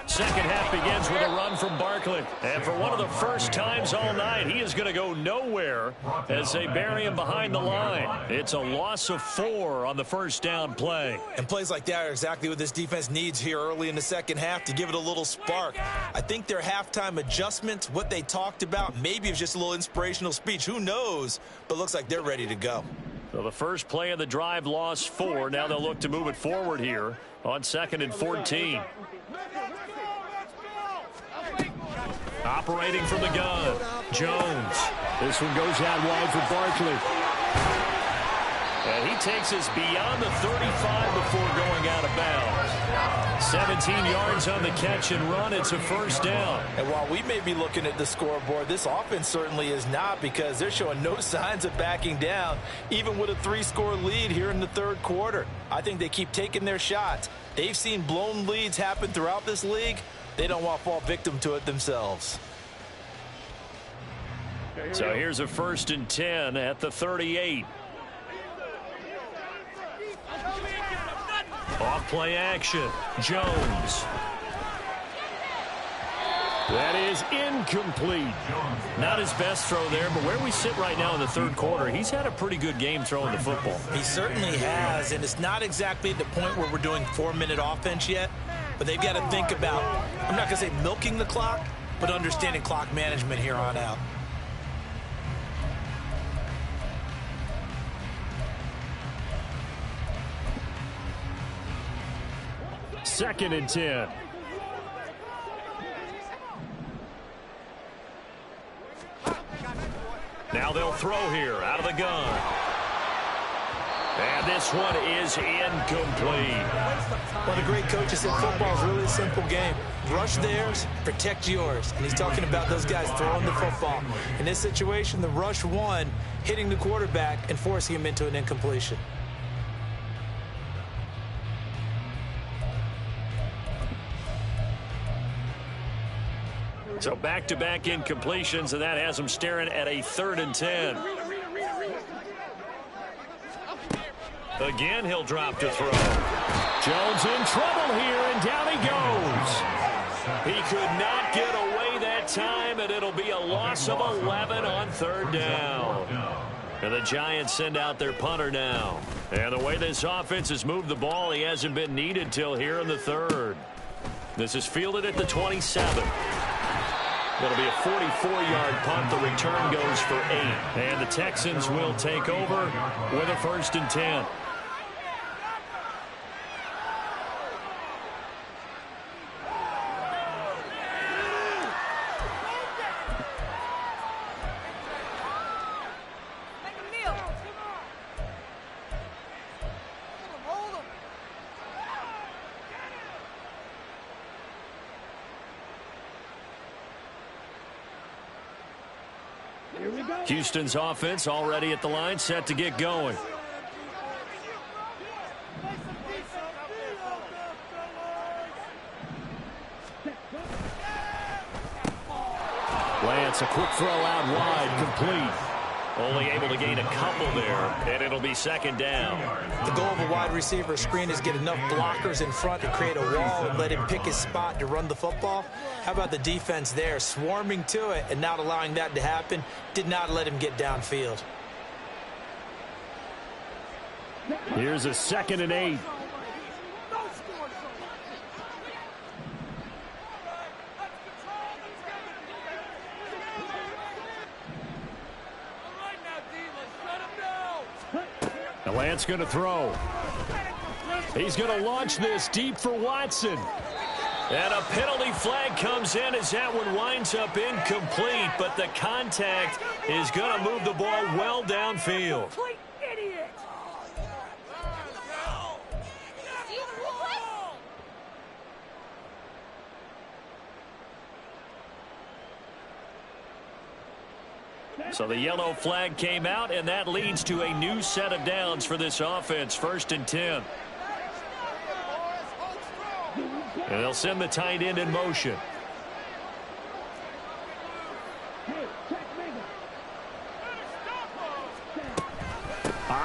Second half begins with a run from Barkley. And for one of the first times all night, he is going to go nowhere as they bury him behind the line. It's a loss of 4 on the first down play. And plays like that are exactly what this defense needs here early in the second half to give it a little spark. I think their halftime adjustments, what they talked about, maybe it was just a little inspirational speech. Who knows? But looks like they're ready to go. So the first play of the drive lost 4. Now they'll look to move it forward here on 2nd and 14. Operating from the gun, Jones. This one goes out wide for Barkley. And he takes us beyond the 35 before going out of bounds. 17 yards on the catch and run. It's a first down. And while we may be looking at the scoreboard, this offense certainly is not, because they're showing no signs of backing down, even with a 3-score lead here in the third quarter. I think they keep taking their shots. They've seen blown leads happen throughout this league. They don't want to fall victim to it themselves. So here's a 1st and 10 at the 38. Off play action. Jones. That is incomplete. Not his best throw there, but where we sit right now in the third quarter, he's had a pretty good game throwing the football. He certainly has, and it's not exactly at the point where we're doing 4-minute offense yet, but they've got to think about, I'm not going to say milking the clock, but understanding clock management here on out. Second and 10. Now they'll throw here out of the gun. And this one is incomplete. One of the great coaches said football is really a simple game. Rush theirs, protect yours. And he's talking about those guys throwing the football. In this situation, the rush one, hitting the quarterback and forcing him into an incompletion. So back-to-back incompletions, and that has him staring at a 3rd and 10. Again, he'll drop to throw. Jones in trouble here, and down he goes. He could not get away that time, and it'll be a loss of 11 on 3rd down. And the Giants send out their punter now. And the way this offense has moved the ball, he hasn't been needed till here in the 3rd. This is fielded at the 27. It'll be a 44-yard punt. The return goes for 8. And the Texans will take over with a 1st and 10. Houston's offense already at the line, set to get going. Lance, a quick throw out wide, complete. Only able to gain a couple there, and it'll be 2nd down. The goal of a wide receiver screen is get enough blockers in front to create a wall and let him pick his spot to run the football. How about the defense there, swarming to it and not allowing that to happen? Did not let him get downfield. Here's a 2nd and 8. Lance going to throw. He's going to launch this deep for Watson. And a penalty flag comes in as that one winds up incomplete, but the contact is going to move the ball well downfield. Idiot! So the yellow flag came out, and that leads to a new set of downs for this offense. 1st and 10. And they'll send the tight end in motion.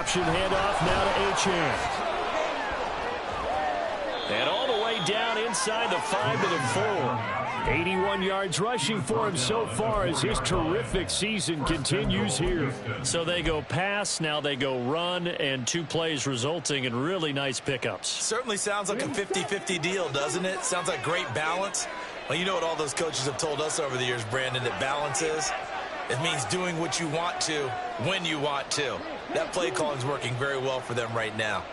option handoff now to Achane. And all the way down inside the 5 to the 4. 81 yards rushing for him so far as his terrific season continues here. So they go pass, now they go run, and 2 plays resulting in really nice pickups. Certainly sounds like a 50-50 deal, doesn't it? Sounds like great balance. Well, you know what all those coaches have told us over the years, Brandon, that balance is? It means doing what you want to when you want to. That play calling is working very well for them right now.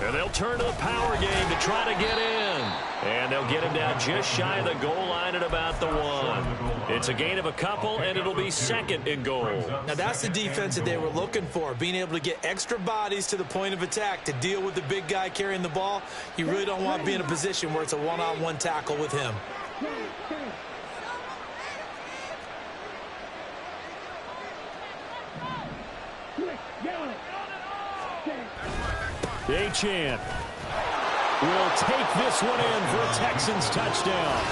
And they'll turn to the power game to try to get in. And they'll get him down just shy of the goal line at about the 1. It's a gain of a couple, and it'll be 2nd and goal. Now, that's the defense that they were looking for, being able to get extra bodies to the point of attack to deal with the big guy carrying the ball. You really don't want to be in a position where it's a one-on-one tackle with him. Achane will take this one in for a Texans touchdown.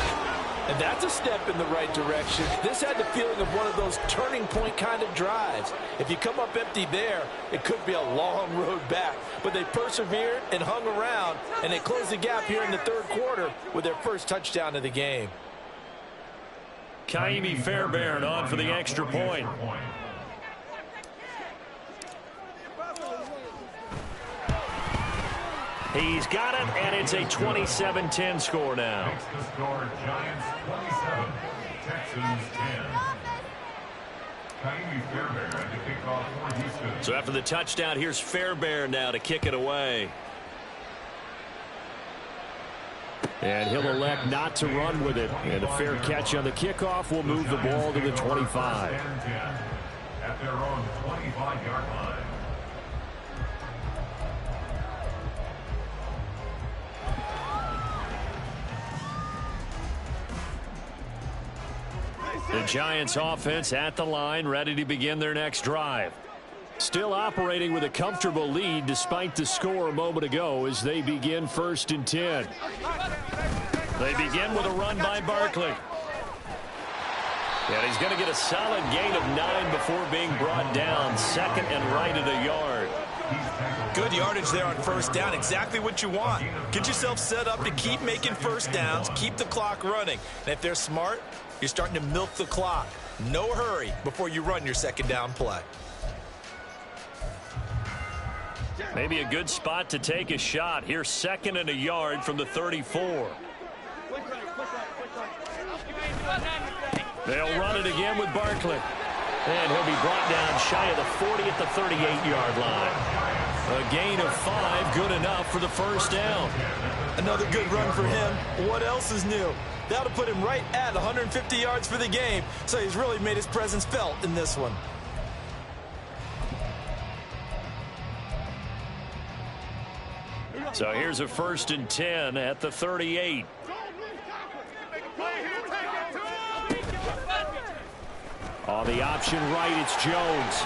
And that's a step in the right direction. This had the feeling of one of those turning point kind of drives. If you come up empty there, it could be a long road back. But they persevered and hung around, and they closed the gap here in the 3rd quarter with their first touchdown of the game. Kaimi Fairbairn on for the extra point. He's got it, and it's a 27-10 score now. Makes the score Giants 27, Texans 10. Kaimi Fairbairn to kick off for Houston. So after the touchdown, here's Fairbairn now to kick it away. And he'll elect not to run with it. And a fair catch on the kickoff will move the ball to the 25. At their own 25-yard line. The Giants offense at the line, ready to begin their next drive. Still operating with a comfortable lead despite the score a moment ago as they begin 1st and 10. They begin with a run by Barkley. And he's going to get a solid gain of 9 before being brought down. 2nd and right at a yard. Good yardage there on 1st down. Exactly what you want. Get yourself set up to keep making 1st downs, keep the clock running. And if they're smart, you're starting to milk the clock. No hurry before you run your 2nd down play. Maybe a good spot to take a shot. Here's 2nd and a yard from the 34. They'll run it again with Barkley. And he'll be brought down shy of the 40 at the 38-yard line. A gain of 5, good enough for the 1st down. Another good run for him. What else is new? That'll put him right at 150 yards for the game, so he's really made his presence felt in this one. So here's a 1st and 10 at the 38. On the option right, it's Jones.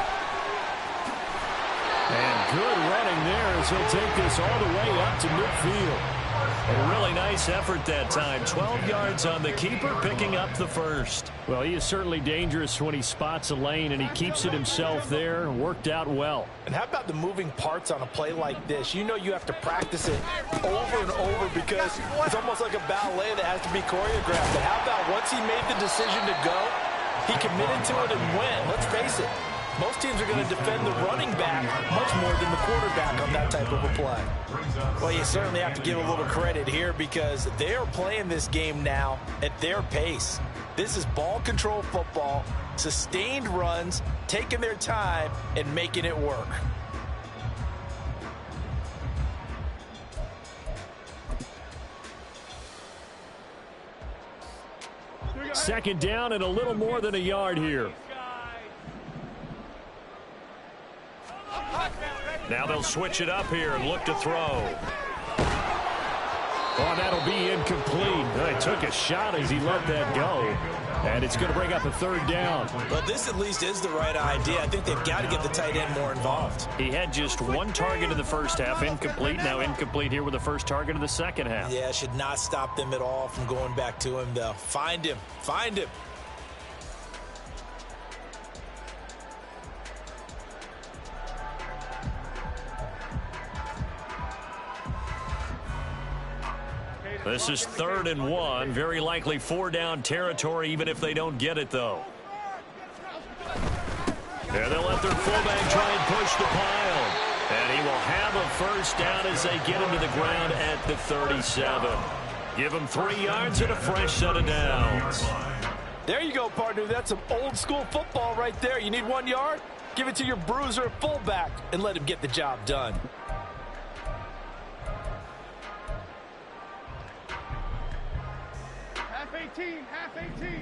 And good running there as he'll take this all the way up to midfield. A really nice effort that time. 12 yards on the keeper, picking up the 1st. Well, he is certainly dangerous when he spots a lane, and he keeps it himself there. Worked out well. And how about the moving parts on a play like this? You know you have to practice it over and over because it's almost like a ballet that has to be choreographed. But how about once he made the decision to go, he committed to it and went. Let's face it. Most teams are going to defend the running back much more than the quarterback on that type of a play. Well, you certainly have to give a little credit here because they are playing this game now at their pace. This is ball control football, sustained runs, taking their time, and making it work. Second down and a little more than a yard here. Now they'll switch it up here and look to throw. Oh, that'll be incomplete. He took a shot as he let that go. And it's going to bring up a 3rd down. Well, this at least is the right idea. I think they've got to get the tight end more involved. He had just 1 target in the 1st half, incomplete. Now incomplete here with the 1st target of the 2nd half. Yeah, should not stop them at all from going back to him, though. Find him. Find him. This is 3rd and 1. Very likely 4-down territory, even if they don't get it, though. And they'll let their fullback try and push the pile. And he will have a first down as they get him to the ground at the 37. Give him 3 yards and a fresh set of downs. There you go, partner. That's some old-school football right there. You need 1 yard? Give it to your bruiser fullback and let him get the job done. Half 18, half 18.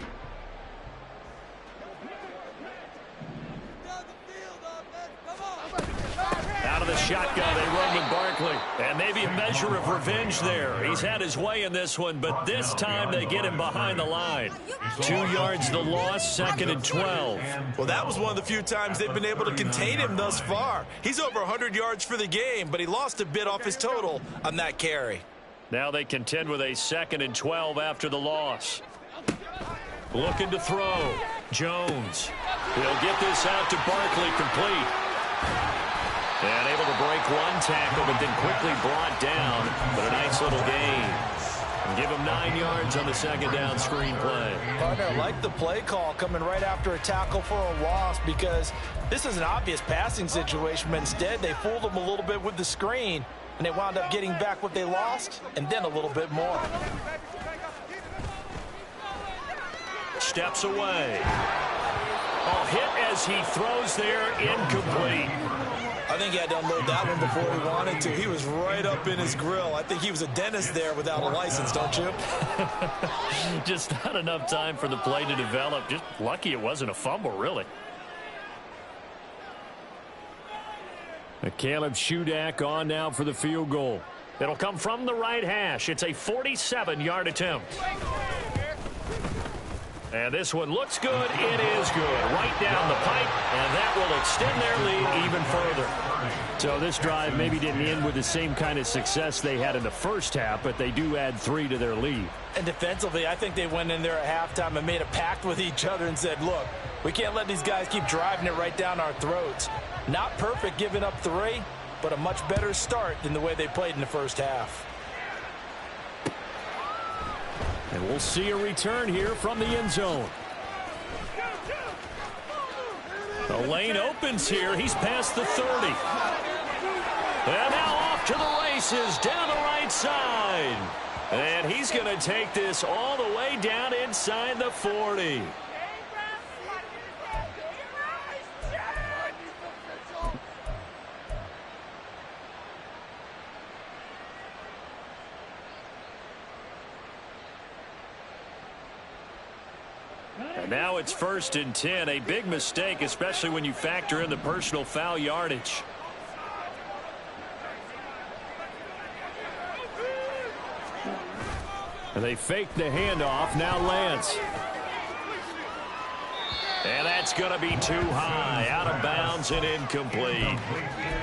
Out of the shotgun, they run with Barkley. And maybe a measure of revenge there. He's had his way in this one, but this time they get him behind the line. 2 yards the loss, 2nd and 12. Well, that was one of the few times they've been able to contain him thus far. He's over 100 yards for the game, but he lost a bit off his total on that carry. Now they contend with a 2nd and 12 after the loss. Looking to throw. Jones. He'll get this out to Barkley, complete. And able to break one tackle, but then quickly brought down. But a nice little gain. And give him 9 yards on the 2nd down screen play. Partner, I like the play call coming right after a tackle for a loss, because this is an obvious passing situation, but instead they fooled him a little bit with the screen, and they wound up getting back what they lost, and then a little bit more. Steps away. Oh, hit as he throws there, incomplete. I think he had to unload that one before he wanted to. He was right up in his grill. I think he was a dentist there without a license, don't you? Just not enough time for the play to develop. Just lucky it wasn't a fumble, really. Caleb Shudak on now for the field goal. It'll come from the right hash. It's a 47-yard attempt. And this one looks good. It is good. Right down the pipe, and that will extend their lead even further. So this drive maybe didn't end with the same kind of success they had in the first half, but they do add 3 to their lead. And defensively, I think they went in there at halftime and made a pact with each other and said, look, we can't let these guys keep driving it right down our throats. Not perfect giving up 3, but a much better start than the way they played in the first half. And we'll see a return here from the end zone. The lane opens here. He's past the 30. And now off to the races down the right side. And he's going to take this all the way down inside the 40. And now it's 1st and 10. A big mistake, especially when you factor in the personal foul yardage. And they fake the handoff. Now Lance. And that's going to be too high. Out of bounds and incomplete.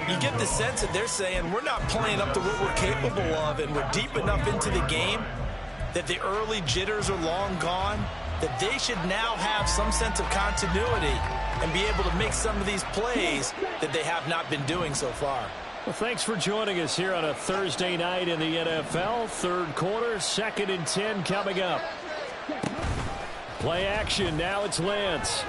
You get the sense that they're saying we're not playing up to what we're capable of, and we're deep enough into the game that the early jitters are long gone, that they should now have some sense of continuity and be able to make some of these plays that they have not been doing so far. Well, thanks for joining us here on a Thursday night in the NFL. 3rd quarter, 2nd and 10 coming up. Play action. Now it's Lance.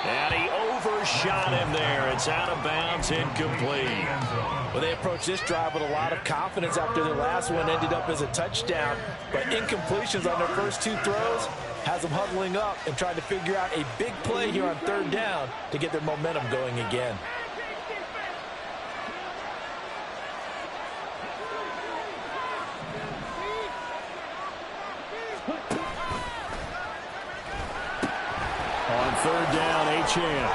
And he overshot him there. It's out of bounds, incomplete. Well, they approached this drive with a lot of confidence after their last one ended up as a touchdown. But incompletions on their first 2 throws has them huddling up and trying to figure out a big play here on 3rd down to get their momentum going again. On 3rd down, Achane.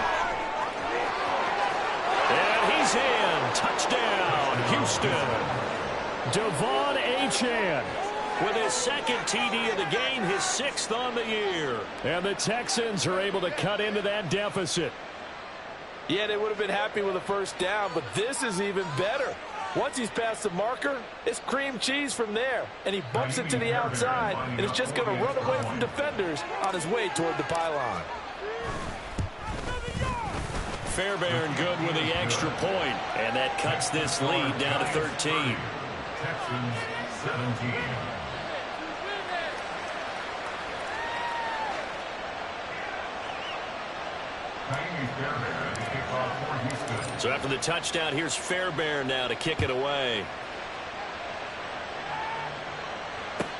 And he's in. Touchdown, Houston. Devon Achane with his 2nd TD of the game, his 6th on the year. And the Texans are able to cut into that deficit. Yeah, they would have been happy with a first down, but this is even better. Once he's past the marker, it's cream cheese from there. And he bumps it to the outside, and it's just going to run away from defenders on his way toward the pylon. Fairbairn good with the extra point, and that cuts this lead down to 13. Texans 17. So after the touchdown, here's Fairbairn now to kick it away.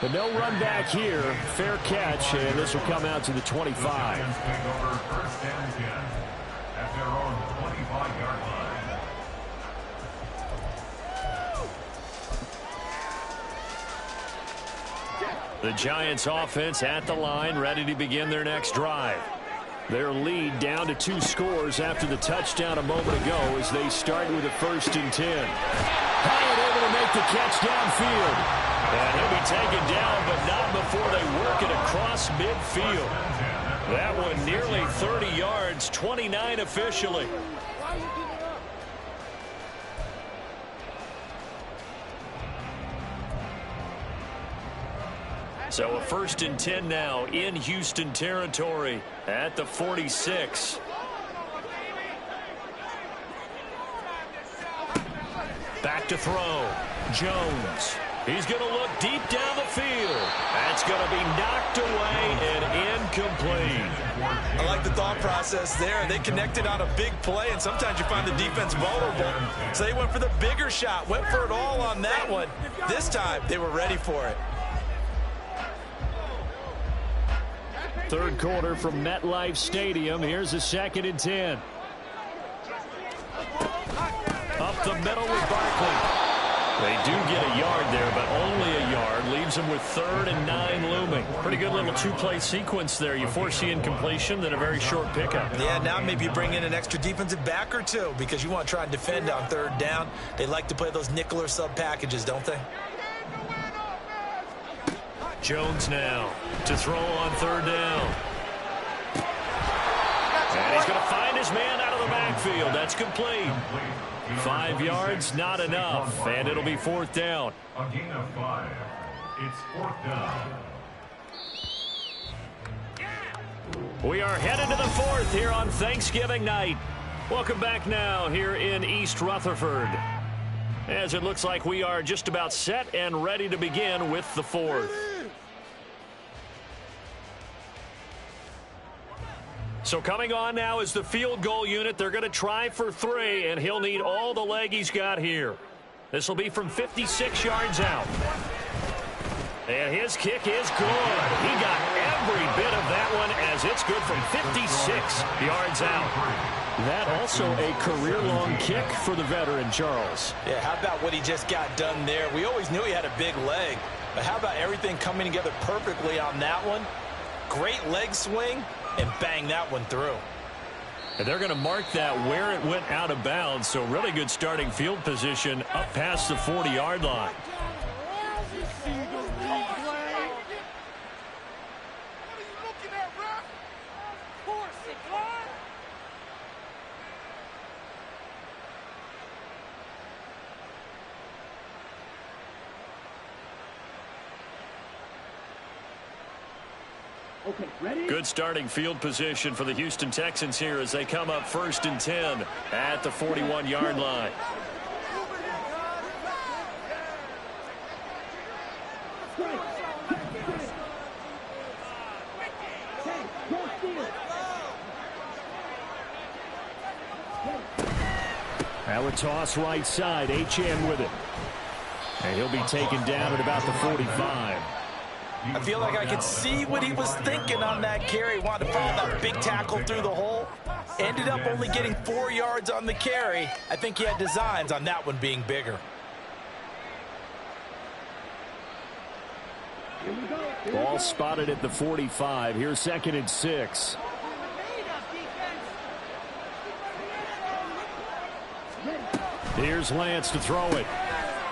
But no run back here. Fair catch, and this will come out to the 25. First and 10 at their own 25-yard line. The Giants offense at the line, ready to begin their next drive. Their lead down to 2 scores after the touchdown a moment ago as they start with a 1st and 10. Hyatt able to make the catch downfield. And he'll be taken down, but not before they work it across midfield. That one nearly 30 yards, 29 officially. So a 1st and 10 now in Houston territory at the 46. Back to throw. Jones. He's going to look deep down the field. That's going to be knocked away and incomplete. I like the thought process there. They connected on a big play, and sometimes you find the defense vulnerable. So they went for the bigger shot, went for it all on that one. This time, they were ready for it. Third quarter from MetLife Stadium. Here's a 2nd and 10. Up the middle with Barkley. They do get a yard there, but only a yard. Leaves them with 3rd and 9 looming. Pretty good little 2-play sequence there. You force the incompletion, then a very short pickup. Yeah, now maybe you bring in an extra defensive back or 2 because you want to try and defend on 3rd down. They like to play those nickel or sub packages, don't they? Jones now to throw on 3rd down. And he's going to find his man out of the backfield. That's complete. 5 yards, not enough, and it'll be 4th down. A gain of 5. It's 4th down. We are headed to the 4th here on Thanksgiving night. Welcome back now here in East Rutherford, as it looks like we are just about set and ready to begin with the 4th. So coming on now is the field goal unit. They're going to try for 3, and he'll need all the leg he's got here. This will be from 56 yards out. And his kick is good. He got every bit of that one as it's good from 56 yards out. That also a career-long kick for the veteran, Charles. Yeah, how about what he just got done there? We always knew he had a big leg, but how about everything coming together perfectly on that one? Great leg swing. And bang that one through. And they're going to mark that where it went out of bounds. So really good starting field position up past the 40-yard line. Okay, ready? Good starting field position for the Houston Texans here as they come up 1st and 10 at the 41-yard line. Now a toss right side, HN with it. And he'll be taken down at about the 45. I feel like I could see what he was thinking on that carry. Wanted to follow that big tackle through the hole. Ended up only getting 4 yards on the carry. I think he had designs on that one being bigger. Ball spotted at the 45. Here's 2nd and 6. Here's Lance to throw it.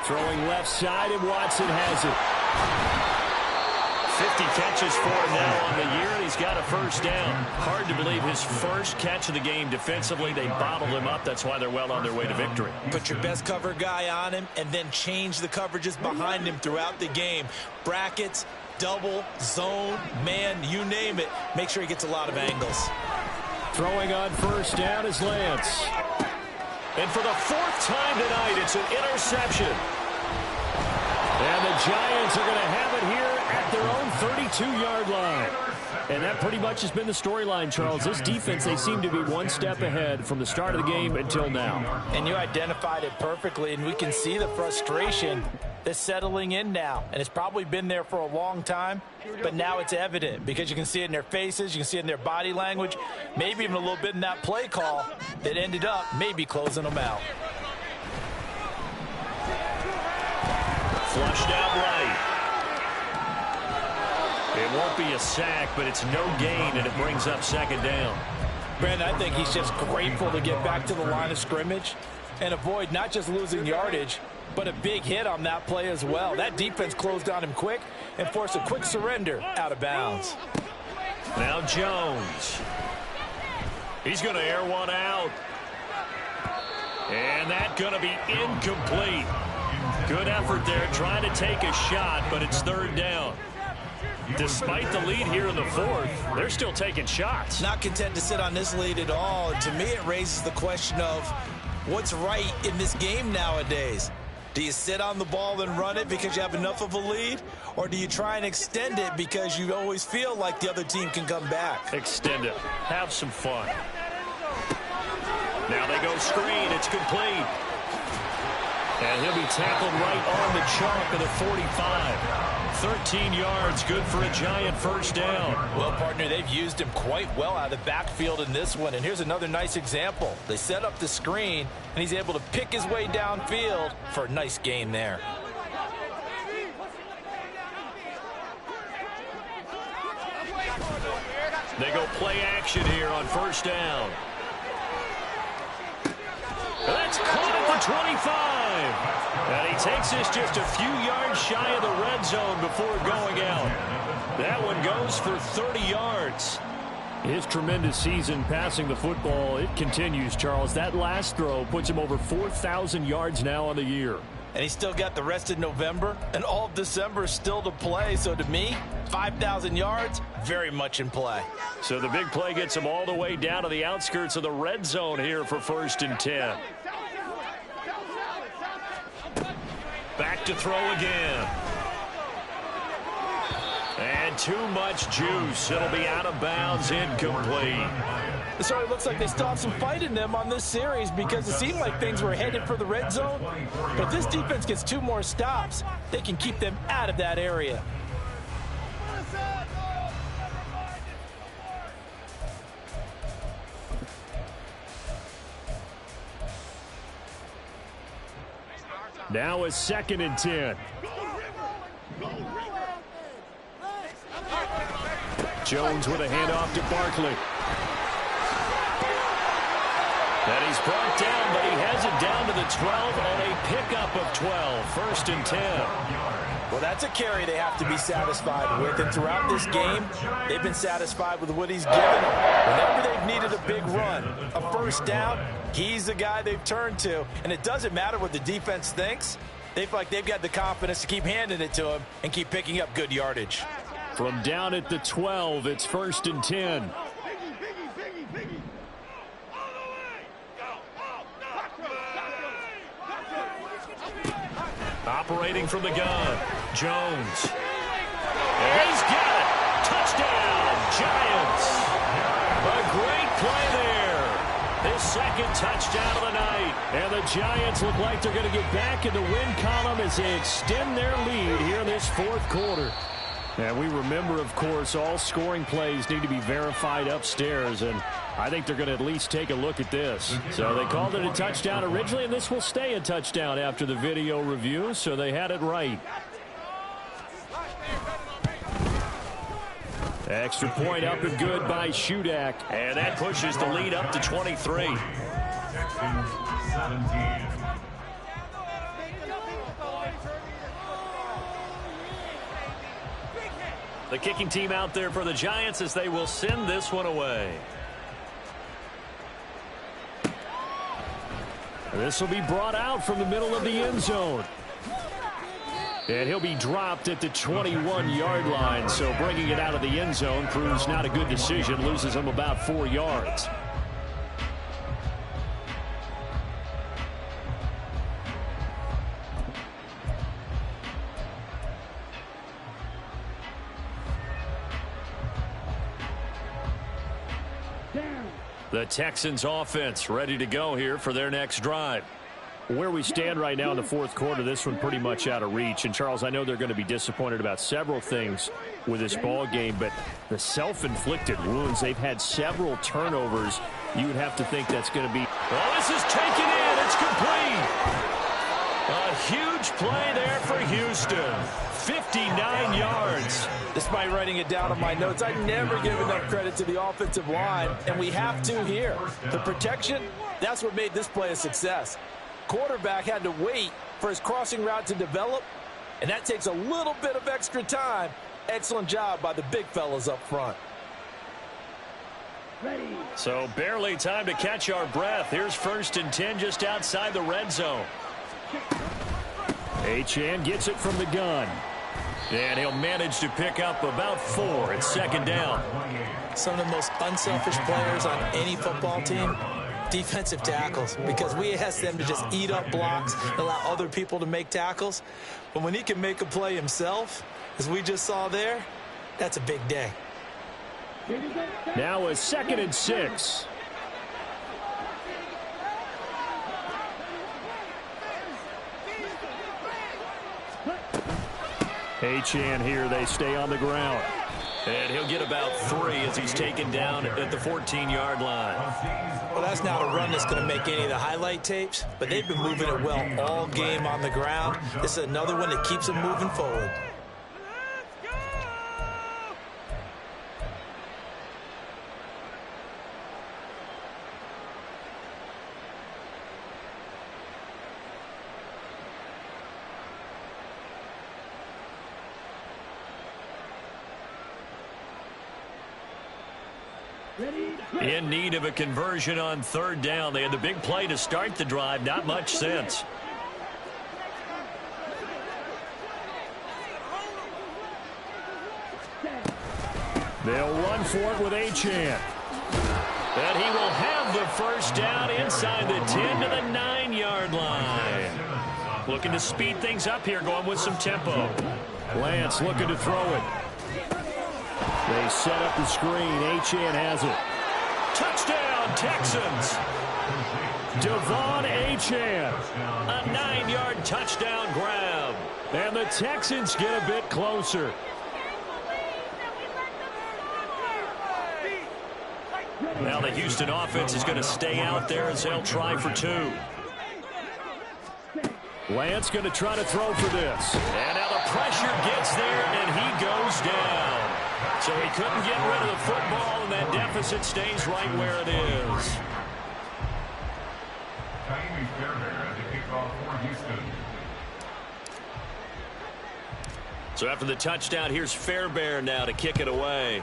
Throwing left side, and Watson has it. 50 catches for him now on the year, and he's got a 1st down. Hard to believe his first catch of the game defensively. They bottled him up. That's why they're well on their way to victory. Put your best cover guy on him and then change the coverages behind him throughout the game. Brackets, double, zone, man, you name it. Make sure he gets a lot of angles. Throwing on 1st down is Lance. And for the 4th time tonight, it's an interception. And the Giants are going to have it here at their own 32-yard line. And that pretty much has been the storyline, Charles. This defense, they seem to be one step ahead from the start of the game until now. And you identified it perfectly, and we can see the frustration that's settling in now. And it's probably been there for a long time, but now it's evident because you can see it in their faces, you can see it in their body language, maybe even a little bit in that play call that ended up maybe closing them out. Flushed out right. It won't be a sack, but it's no gain, and it brings up second down. Brandon, I think he's just grateful to get back to the line of scrimmage and avoid not just losing yardage, but a big hit on that play as well. That defense closed on him quick and forced a quick surrender out of bounds. Now Jones. He's going to air one out. And that's going to be incomplete. Good effort there, trying to take a shot, but it's third down. Despite the lead here in the fourth, they're still taking shots. Not content to sit on this lead at all. And to me, it raises the question of what's right in this game nowadays. Do you sit on the ball and run it because you have enough of a lead? Or do you try and extend it because you always feel like the other team can come back? Extend it. Have some fun. Now they go screen. It's complete. And he'll be tackled right on the chalk of the 45. 13 yards, good for a Giant first down. Well, partner, they've used him quite well out of the backfield in this one. And here's another nice example. They set up the screen, and he's able to pick his way downfield for a nice gain there. They go play action here on first down. That's caught at the 25. And he takes this just a few yards shy of the red zone before going out. That one goes for 30 yards. His tremendous season passing the football, it continues, Charles. That last throw puts him over 4,000 yards now on the year. And he's still got the rest of November and all of December still to play. So to me, 5,000 yards, very much in play. So the big play gets him all the way down to the outskirts of the red zone here for 1st and 10. Back to throw again. And too much juice. It'll be out of bounds, incomplete. So it looks like they still have some fight in them on this series because it seemed like things were headed for the red zone. But if this defense gets 2 more stops, they can keep them out of that area. Now it's 2nd and 10. Jones with a handoff to Barkley. And he's brought down, but he has it down to the 12 on a pickup of 12. 1st and 10. Well, that's a carry they have to be satisfied with. And throughout this game, they've been satisfied with what he's given them. Whenever they've needed a big run, a first down, he's the guy they've turned to. And it doesn't matter what the defense thinks. They feel like they've got the confidence to keep handing it to him and keep picking up good yardage. From down at the 12, it's 1st and 10. Operating from the gun, Jones. And he's got it. Touchdown, Giants. A great play there. His 2nd touchdown of the night. And the Giants look like they're going to get back in the win column as they extend their lead here in this 4th quarter. And we remember, of course, all scoring plays need to be verified upstairs, and I think they're going to at least take a look at this. So they called it a touchdown originally, and this will stay a touchdown after the video review, so they had it right. Extra point up and good by Shudak, and that pushes the lead up to 23. Texans 17. The kicking team out there for the Giants as they will send this one away. This will be brought out from the middle of the end zone. And he'll be dropped at the 21-yard line, so bringing it out of the end zone proves not a good decision, loses him about 4 yards. The Texans offense ready to go here for their next drive. Where we stand right now in the fourth quarter, this one pretty much out of reach. And, Charles, I know they're going to be disappointed about several things with this ball game, but the self-inflicted wounds, they've had several turnovers. You would have to think that's going to be. Oh, this is taken in. It's complete. A huge play there for Houston. 59 yards. Despite writing it down on my notes, I never give enough credit to the offensive line, and we have to here. The protection, that's what made this play a success. Quarterback had to wait for his crossing route to develop, and that takes a little bit of extra time. Excellent job by the big fellas up front. So barely time to catch our breath. Here's 1st and 10 just outside the red zone. Achane gets it from the gun. And he'll manage to pick up about 4. It's 2nd down. Some of the most unselfish players on any football team, defensive tackles, because we ask them to just eat up blocks and allow other people to make tackles. But when he can make a play himself, as we just saw there, that's a big day. Now a 2nd and 6. Achane here, they stay on the ground. And he'll get about 3 as he's taken down at the 14-yard line. Well, that's not a run that's going to make any of the highlight tapes, but they've been moving it well all game on the ground. This is another one that keeps them moving forward. In need of a conversion on 3rd down. They had the big play to start the drive. Not much since. They'll run for it with Achane. And he will have the 1st down inside the 10 to the 9-yard line. Looking to speed things up here, going with some tempo. Lance looking to throw it. They set up the screen. Achane has it. Touchdown, Texans. Devon Achane. A 9-yard touchdown grab. And the Texans get a bit closer. Now the Houston offense is going to stay out there as they'll try for 2. Lance going to try to throw for this. And now the pressure gets there, and he goes down. So he couldn't get rid of the football, and that deficit stays right where it is. Taimi Fairbairn at the kickoff for Houston. So after the touchdown, here's Fairbairn now to kick it away.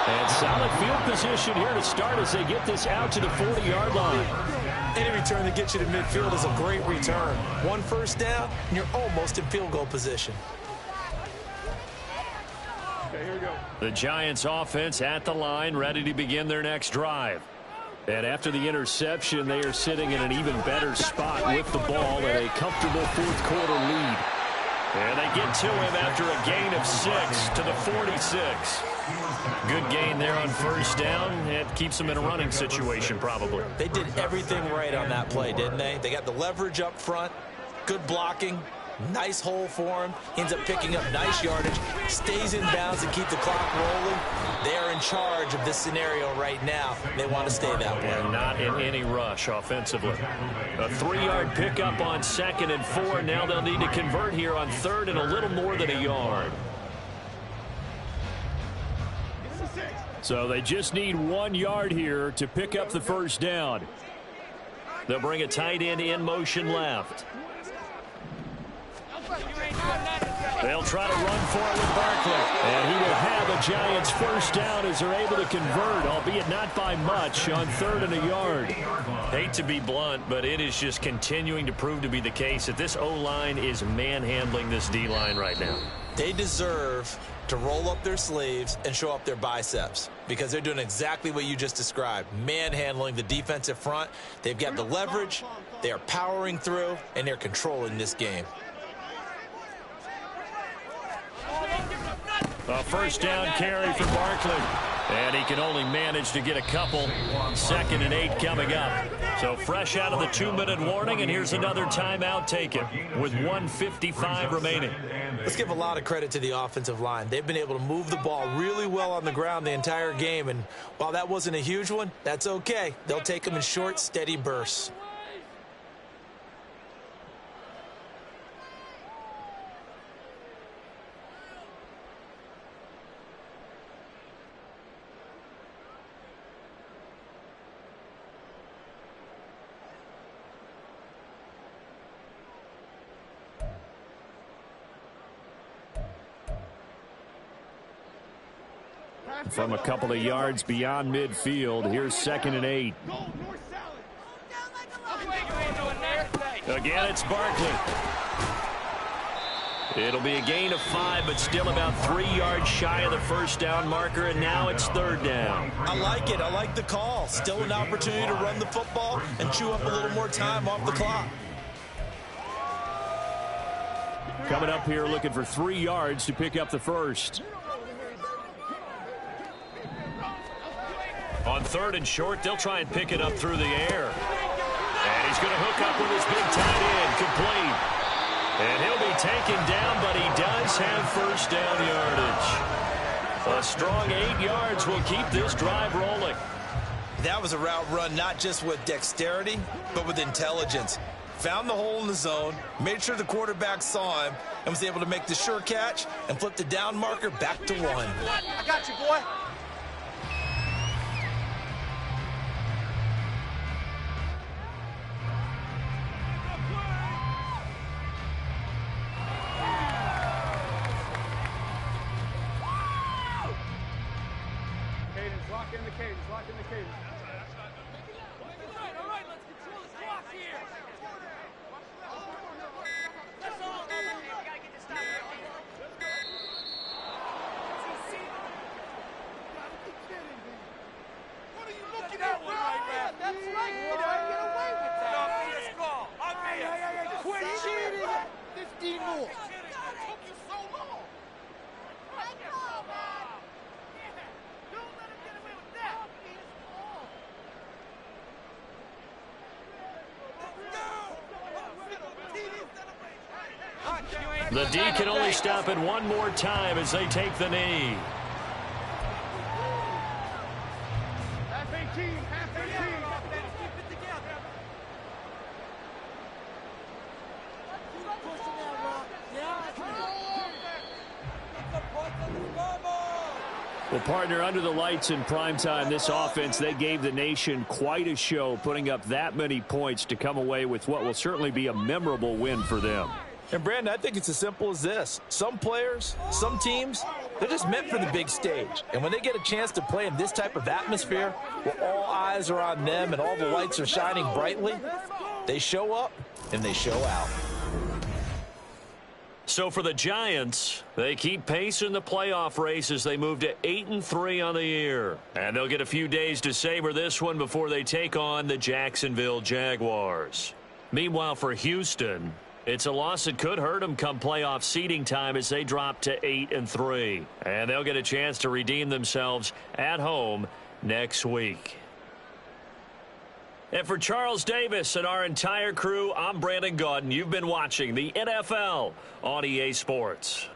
And solid field position here to start as they get this out to the 40-yard line. Any return that gets you to midfield is a great return. 1 1st down, and you're almost in field goal position. Okay, here we go. The Giants offense at the line, ready to begin their next drive. And after the interception, they are sitting in an even better spot with the ball at a comfortable 4th quarter lead. And they get to him after a gain of 6 to the 46. Good gain there on 1st down. It keeps them in a running situation probably. They did everything right on that play, didn't they? They got the leverage up front, good blocking, nice hole for him. He ends up picking up nice yardage, stays in bounds to keep the clock rolling. They are in charge of this scenario right now. They want to stay that way. And not in any rush offensively. A 3-yard pickup on 2nd and 4. Now they'll need to convert here on 3rd and a little more than a yard. So they just need 1 yard here to pick up the 1st down. They'll bring a tight end in motion left. They'll try to run for it with Barkley. And he will have a Giants 1st down as they're able to convert, albeit not by much, on 3rd and a yard. Hate to be blunt, but it is just continuing to prove to be the case that this O-line is manhandling this D-line right now. They deserve to roll up their sleeves and show up their biceps because they're doing exactly what you just described, manhandling the defensive front. They've got the leverage, they are powering through, and they're controlling this game. A first down carry for Barkley. And he can only manage to get a couple. 2nd and 8 coming up. So fresh out of the 2-minute warning, and here's another timeout taken with 1:55 remaining. Let's give a lot of credit to the offensive line. They've been able to move the ball really well on the ground the entire game. And while that wasn't a huge one, that's okay. They'll take them in short, steady bursts. From a couple of yards beyond midfield, here's 2nd and 8. Again, it's Barkley. It'll be a gain of 5, but still about 3 yards shy of the first down marker, and now it's 3rd down. I like it. I like the call. Still an opportunity to run the football and chew up a little more time off the clock. Coming up here looking for 3 yards to pick up the first. On 3rd and short, they'll try and pick it up through the air. And he's going to hook up with his big tight end, complete. And he'll be taken down, but he does have first down yardage. A strong 8 yards will keep this drive rolling. That was a route run not just with dexterity, but with intelligence. Found the hole in the zone, made sure the quarterback saw him, and was able to make the sure catch and flip the down marker back to 1. I got you, boy. Lock in the cadence, lock in the cadence. All right, let's control this clock here. That's all. We gotta get this stop here. What are you looking at, right? That's right, you don't get away with that. No, BS call. Hey, quit cheating. 15 more. It took you so long. The D can only stop it one more time as they take the knee. Half 18, half 18. Keep it together. Well, partner, under the lights in primetime, this offense, they gave the nation quite a show, putting up that many points to come away with what will certainly be a memorable win for them. And, Brandon, I think it's as simple as this. Some players, some teams, they're just meant for the big stage. And when they get a chance to play in this type of atmosphere, where all eyes are on them and all the lights are shining brightly, they show up and they show out. So for the Giants, they keep pace in the playoff race as they move to 8-3 on the year. And they'll get a few days to savor this one before they take on the Jacksonville Jaguars. Meanwhile, for Houston, it's a loss that could hurt them come playoff seeding time as they drop to 8-3. And they'll get a chance to redeem themselves at home next week. And for Charles Davis and our entire crew, I'm Brandon Gaudin. You've been watching the NFL on EA Sports.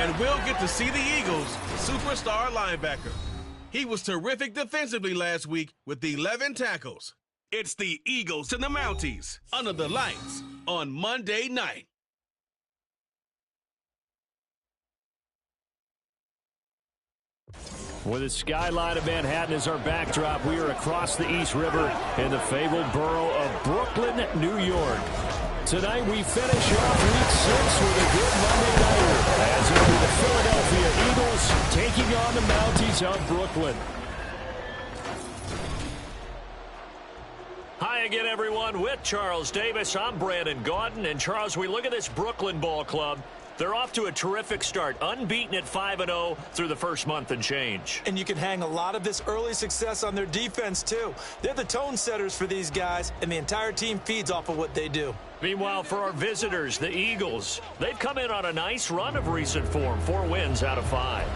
And we'll get to see the Eagles' superstar linebacker. He was terrific defensively last week with 11 tackles. It's the Eagles and the Mounties under the lights on Monday night. With the skyline of Manhattan as our backdrop, we are across the East River in the fabled borough of Brooklyn, New York. Tonight we finish off Week 6 with a good Monday nighter as it'll be the Philadelphia Eagles taking on the Mounties of Brooklyn. Hi again, everyone. With Charles Davis, I'm Brandon Gaudin. And Charles, we look at this Brooklyn ball club. They're off to a terrific start, unbeaten at 5-0 through the first month and change. And you can hang a lot of this early success on their defense, too. They're the tone setters for these guys, and the entire team feeds off of what they do. Meanwhile, for our visitors, the Eagles, they've come in on a nice run of recent form, 4 wins out of 5.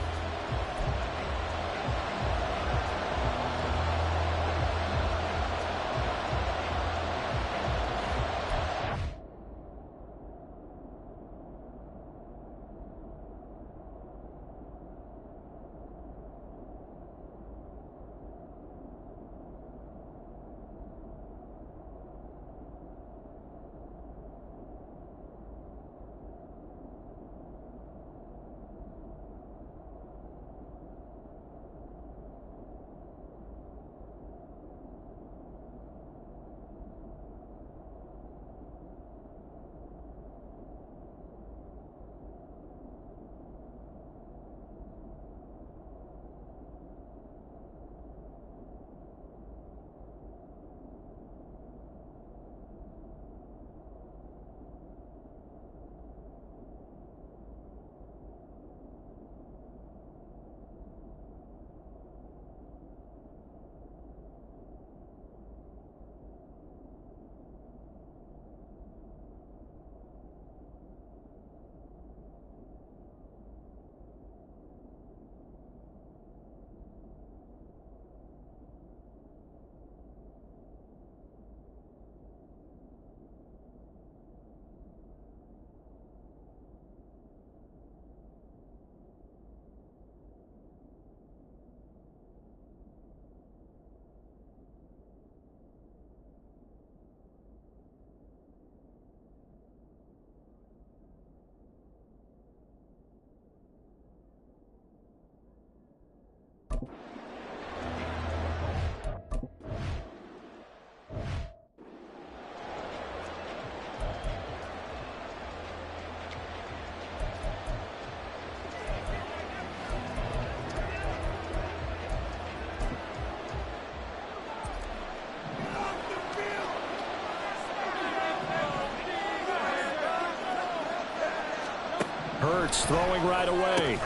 Hurts throwing right away.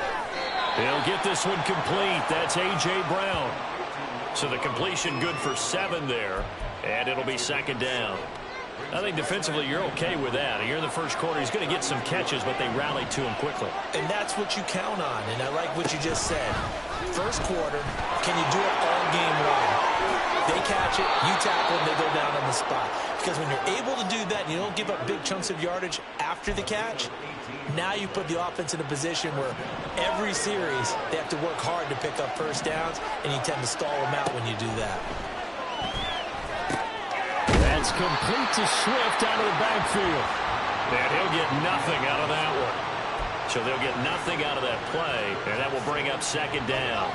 He'll get this one complete. That's A.J. Brown. So the completion good for 7 there, and it'll be second down. I think defensively you're okay with that. Here in the first quarter, he's going to get some catches, but they rallied to him quickly. And that's what you count on, and I like what you just said. First quarter, can you do it all game long? They catch it, you tackle them, they go down on the spot. Because when you're able to do that and you don't give up big chunks of yardage after the catch, now you put the offense in a position where every series they have to work hard to pick up first downs, and you tend to stall them out when you do that. That's complete to Swift out of the backfield. And he'll get nothing out of that one. So they'll get nothing out of that play, and that will bring up second down.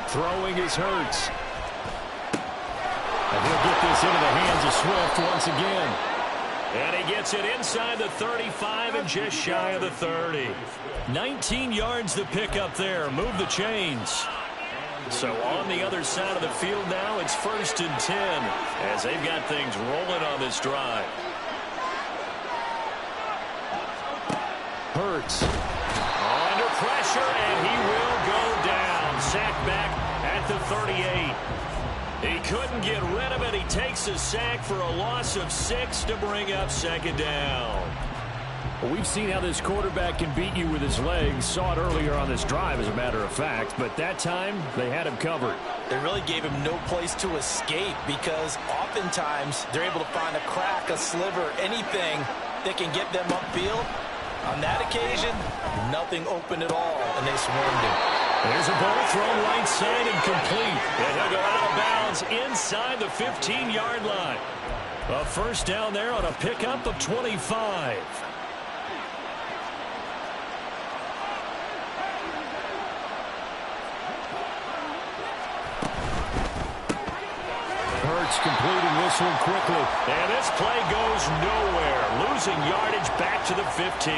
Throwing is Hurts. And he'll get this into the hands of Swift once again. And he gets it inside the 35 and just shy of the 30. 19 yards to pick up there. Move the chains. So on the other side of the field now, it's 1st and 10 as they've got things rolling on this drive. Hurts under pressure, and he will go down. Sacked back at the 38. He couldn't get rid of it. He takes a sack for a loss of 6 to bring up second down. Well, we've seen how this quarterback can beat you with his legs. Saw it earlier on this drive, as a matter of fact. But that time, they had him covered. They really gave him no place to escape because oftentimes they're able to find a crack, a sliver, anything that can get them upfield. On that occasion, nothing open at all, and they swarmed him. There's a ball thrown right side and complete. And he'll go out of bounds inside the 15-yard line. A first down there on a pickup of 25. Hurts completing this one quickly. And this play goes nowhere. Losing yardage back to the 15.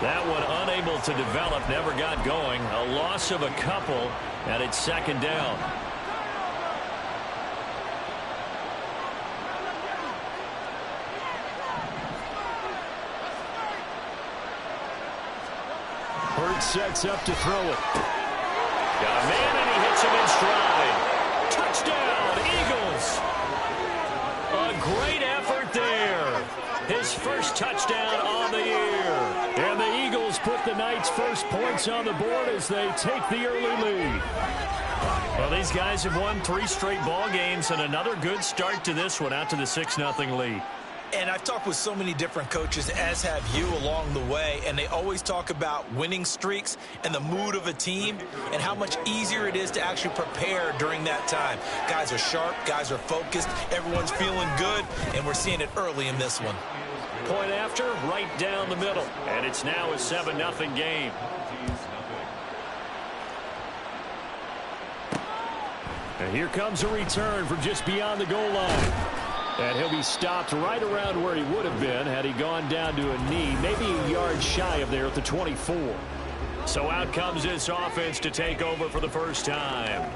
That one unable to develop, never got going. A loss of a couple, and it's second down. Hurts sets up to throw it. Got a man, and he hits him in stride. Touchdown, Eagles. A great effort there. His first touchdown on the year. And the Eagles put the Knights' first points on the board as they take the early lead. Well, these guys have won 3 straight ball games, and another good start to this one, out to the 6-0 lead. And I've talked with so many different coaches, as have you, along the way, and they always talk about winning streaks and the mood of a team and how much easier it is to actually prepare during that time. Guys are sharp, guys are focused, everyone's feeling good, and we're seeing it early in this one. Point after, right down the middle, and it's now a 7-0 game. And here comes a return from just beyond the goal line. And he'll be stopped right around where he would have been had he gone down to a knee, maybe a yard shy of there at the 24. So out comes this offense to take over for the first time.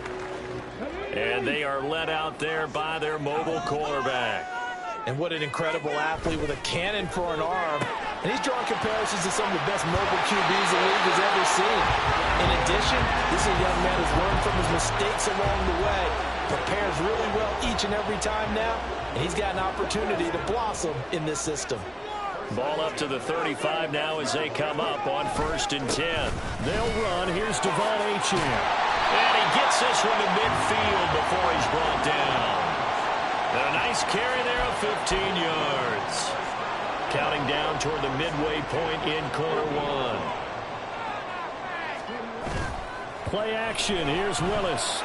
And they are led out there by their mobile quarterback. And what an incredible athlete with a cannon for an arm. And he's drawing comparisons to some of the best mobile QBs the league has ever seen. In addition, this is a young man who's learned from his mistakes along the way. Prepares really well each and every time now. And he's got an opportunity to blossom in this system. Ball up to the 35 now as they come up on 1st and 10. They'll run. Here's Devon Achane. And he gets this one to midfield before he's brought down. A nice carry there of 15 yards. Counting down toward the midway point in quarter one. Play action. Here's Willis.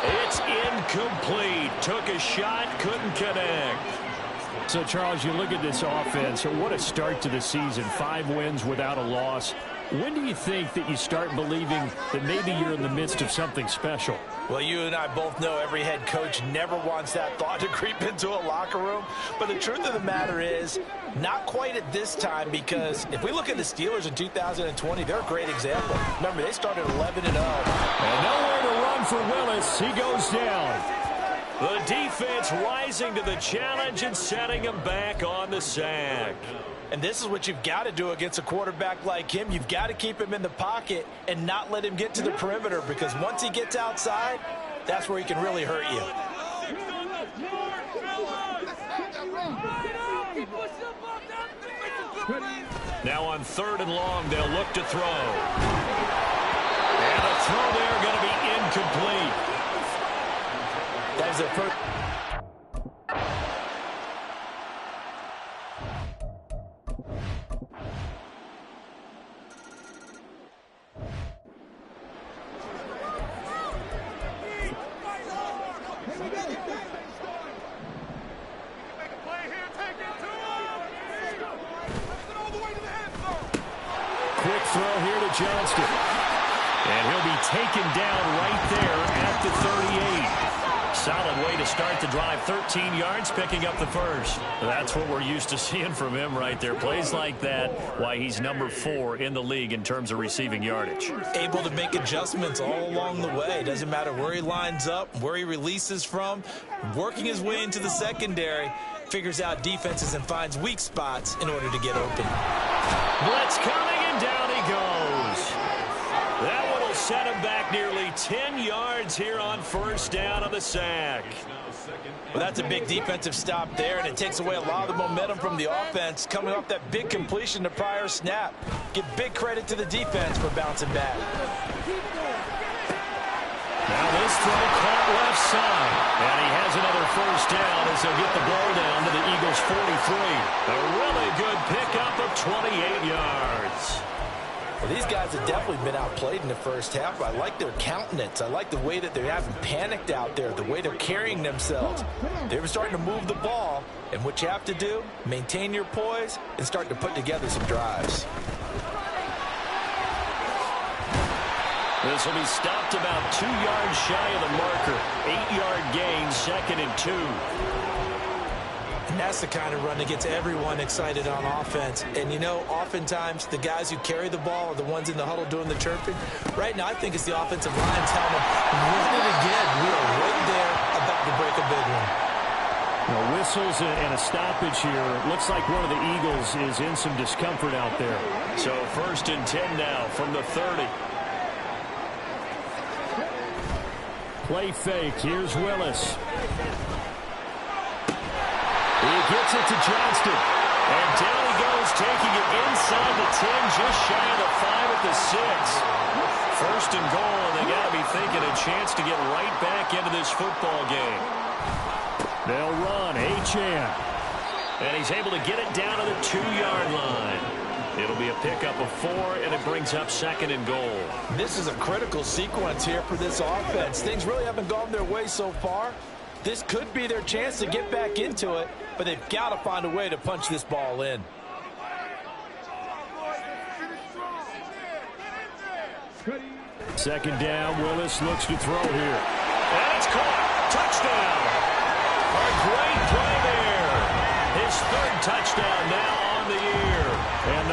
It's incomplete. Took a shot, couldn't connect. So, Charles, you look at this offense, what a start to the season. 5 wins without a loss. When do you think that you start believing that maybe you're in the midst of something special? Well, you and I both know every head coach never wants that thought to creep into a locker room. But the truth of the matter is, not quite at this time, because if we look at the Steelers in 2020, they're a great example. Remember, they started 11-0. And nowhere to run for Willis. He goes down. The defense rising to the challenge and setting him back on the sack. And this is what you've got to do against a quarterback like him. You've got to keep him in the pocket and not let him get to the perimeter, because once he gets outside, that's where he can really hurt you. Now on 3rd and long, they'll look to throw. And the throw there going to be incomplete. That's a first. Quick throw here to Johnston. And he'll be taken down right there at the 38. Solid way to start the drive. 13 yards, picking up the first. That's what we're used to seeing from him right there. Plays like that, why he's number 4 in the league in terms of receiving yardage. Able to make adjustments all along the way. Doesn't matter where he lines up, where he releases from. Working his way into the secondary. Figures out defenses and finds weak spots in order to get open. Blitz coming, and down he goes. That one will set him back nearly 10 yards here on first down on the sack. Well, that's a big defensive stop there, and it takes away a lot of the momentum from the offense coming off that big completion to prior snap. Give big credit to the defense for bouncing back. Now this throw caught left side, and he has another first down as he'll get the ball down to the Eagles' 43. A really good pickup of 28 yards. Well, these guys have definitely been outplayed in the first half. I like their countenance. I like the way that they haven't panicked out there, the way they're carrying themselves. They're starting to move the ball, and what you have to do, maintain your poise and start to put together some drives. This will be stopped about 2 yards shy of the marker. 8-yard gain, 2nd and 2. And that's the kind of run that gets everyone excited on offense. And, you know, oftentimes the guys who carry the ball are the ones in the huddle doing the chirping. Right now, I think it's the offensive line telling them, run it again. We are right there about to break a big one. Well, whistles and a stoppage here. Looks like one of the Eagles is in some discomfort out there. So 1st and 10 now from the 30. Play fake. Here's Willis. He gets it to Johnston. And down he goes, taking it inside the 10, just shy of the 5 at the 6. 1st and goal, and they got to be thinking a chance to get right back into this football game. They'll run, Achane. And he's able to get it down to the 2-yard line. It'll be a pickup of 4, and it brings up 2nd and goal. This is a critical sequence here for this offense. Things really haven't gone their way so far. This could be their chance to get back into it, but they've got to find a way to punch this ball in. Second down, Willis looks to throw here. And it's caught. Touchdown. A great play there. His 3rd touchdown now on the year. And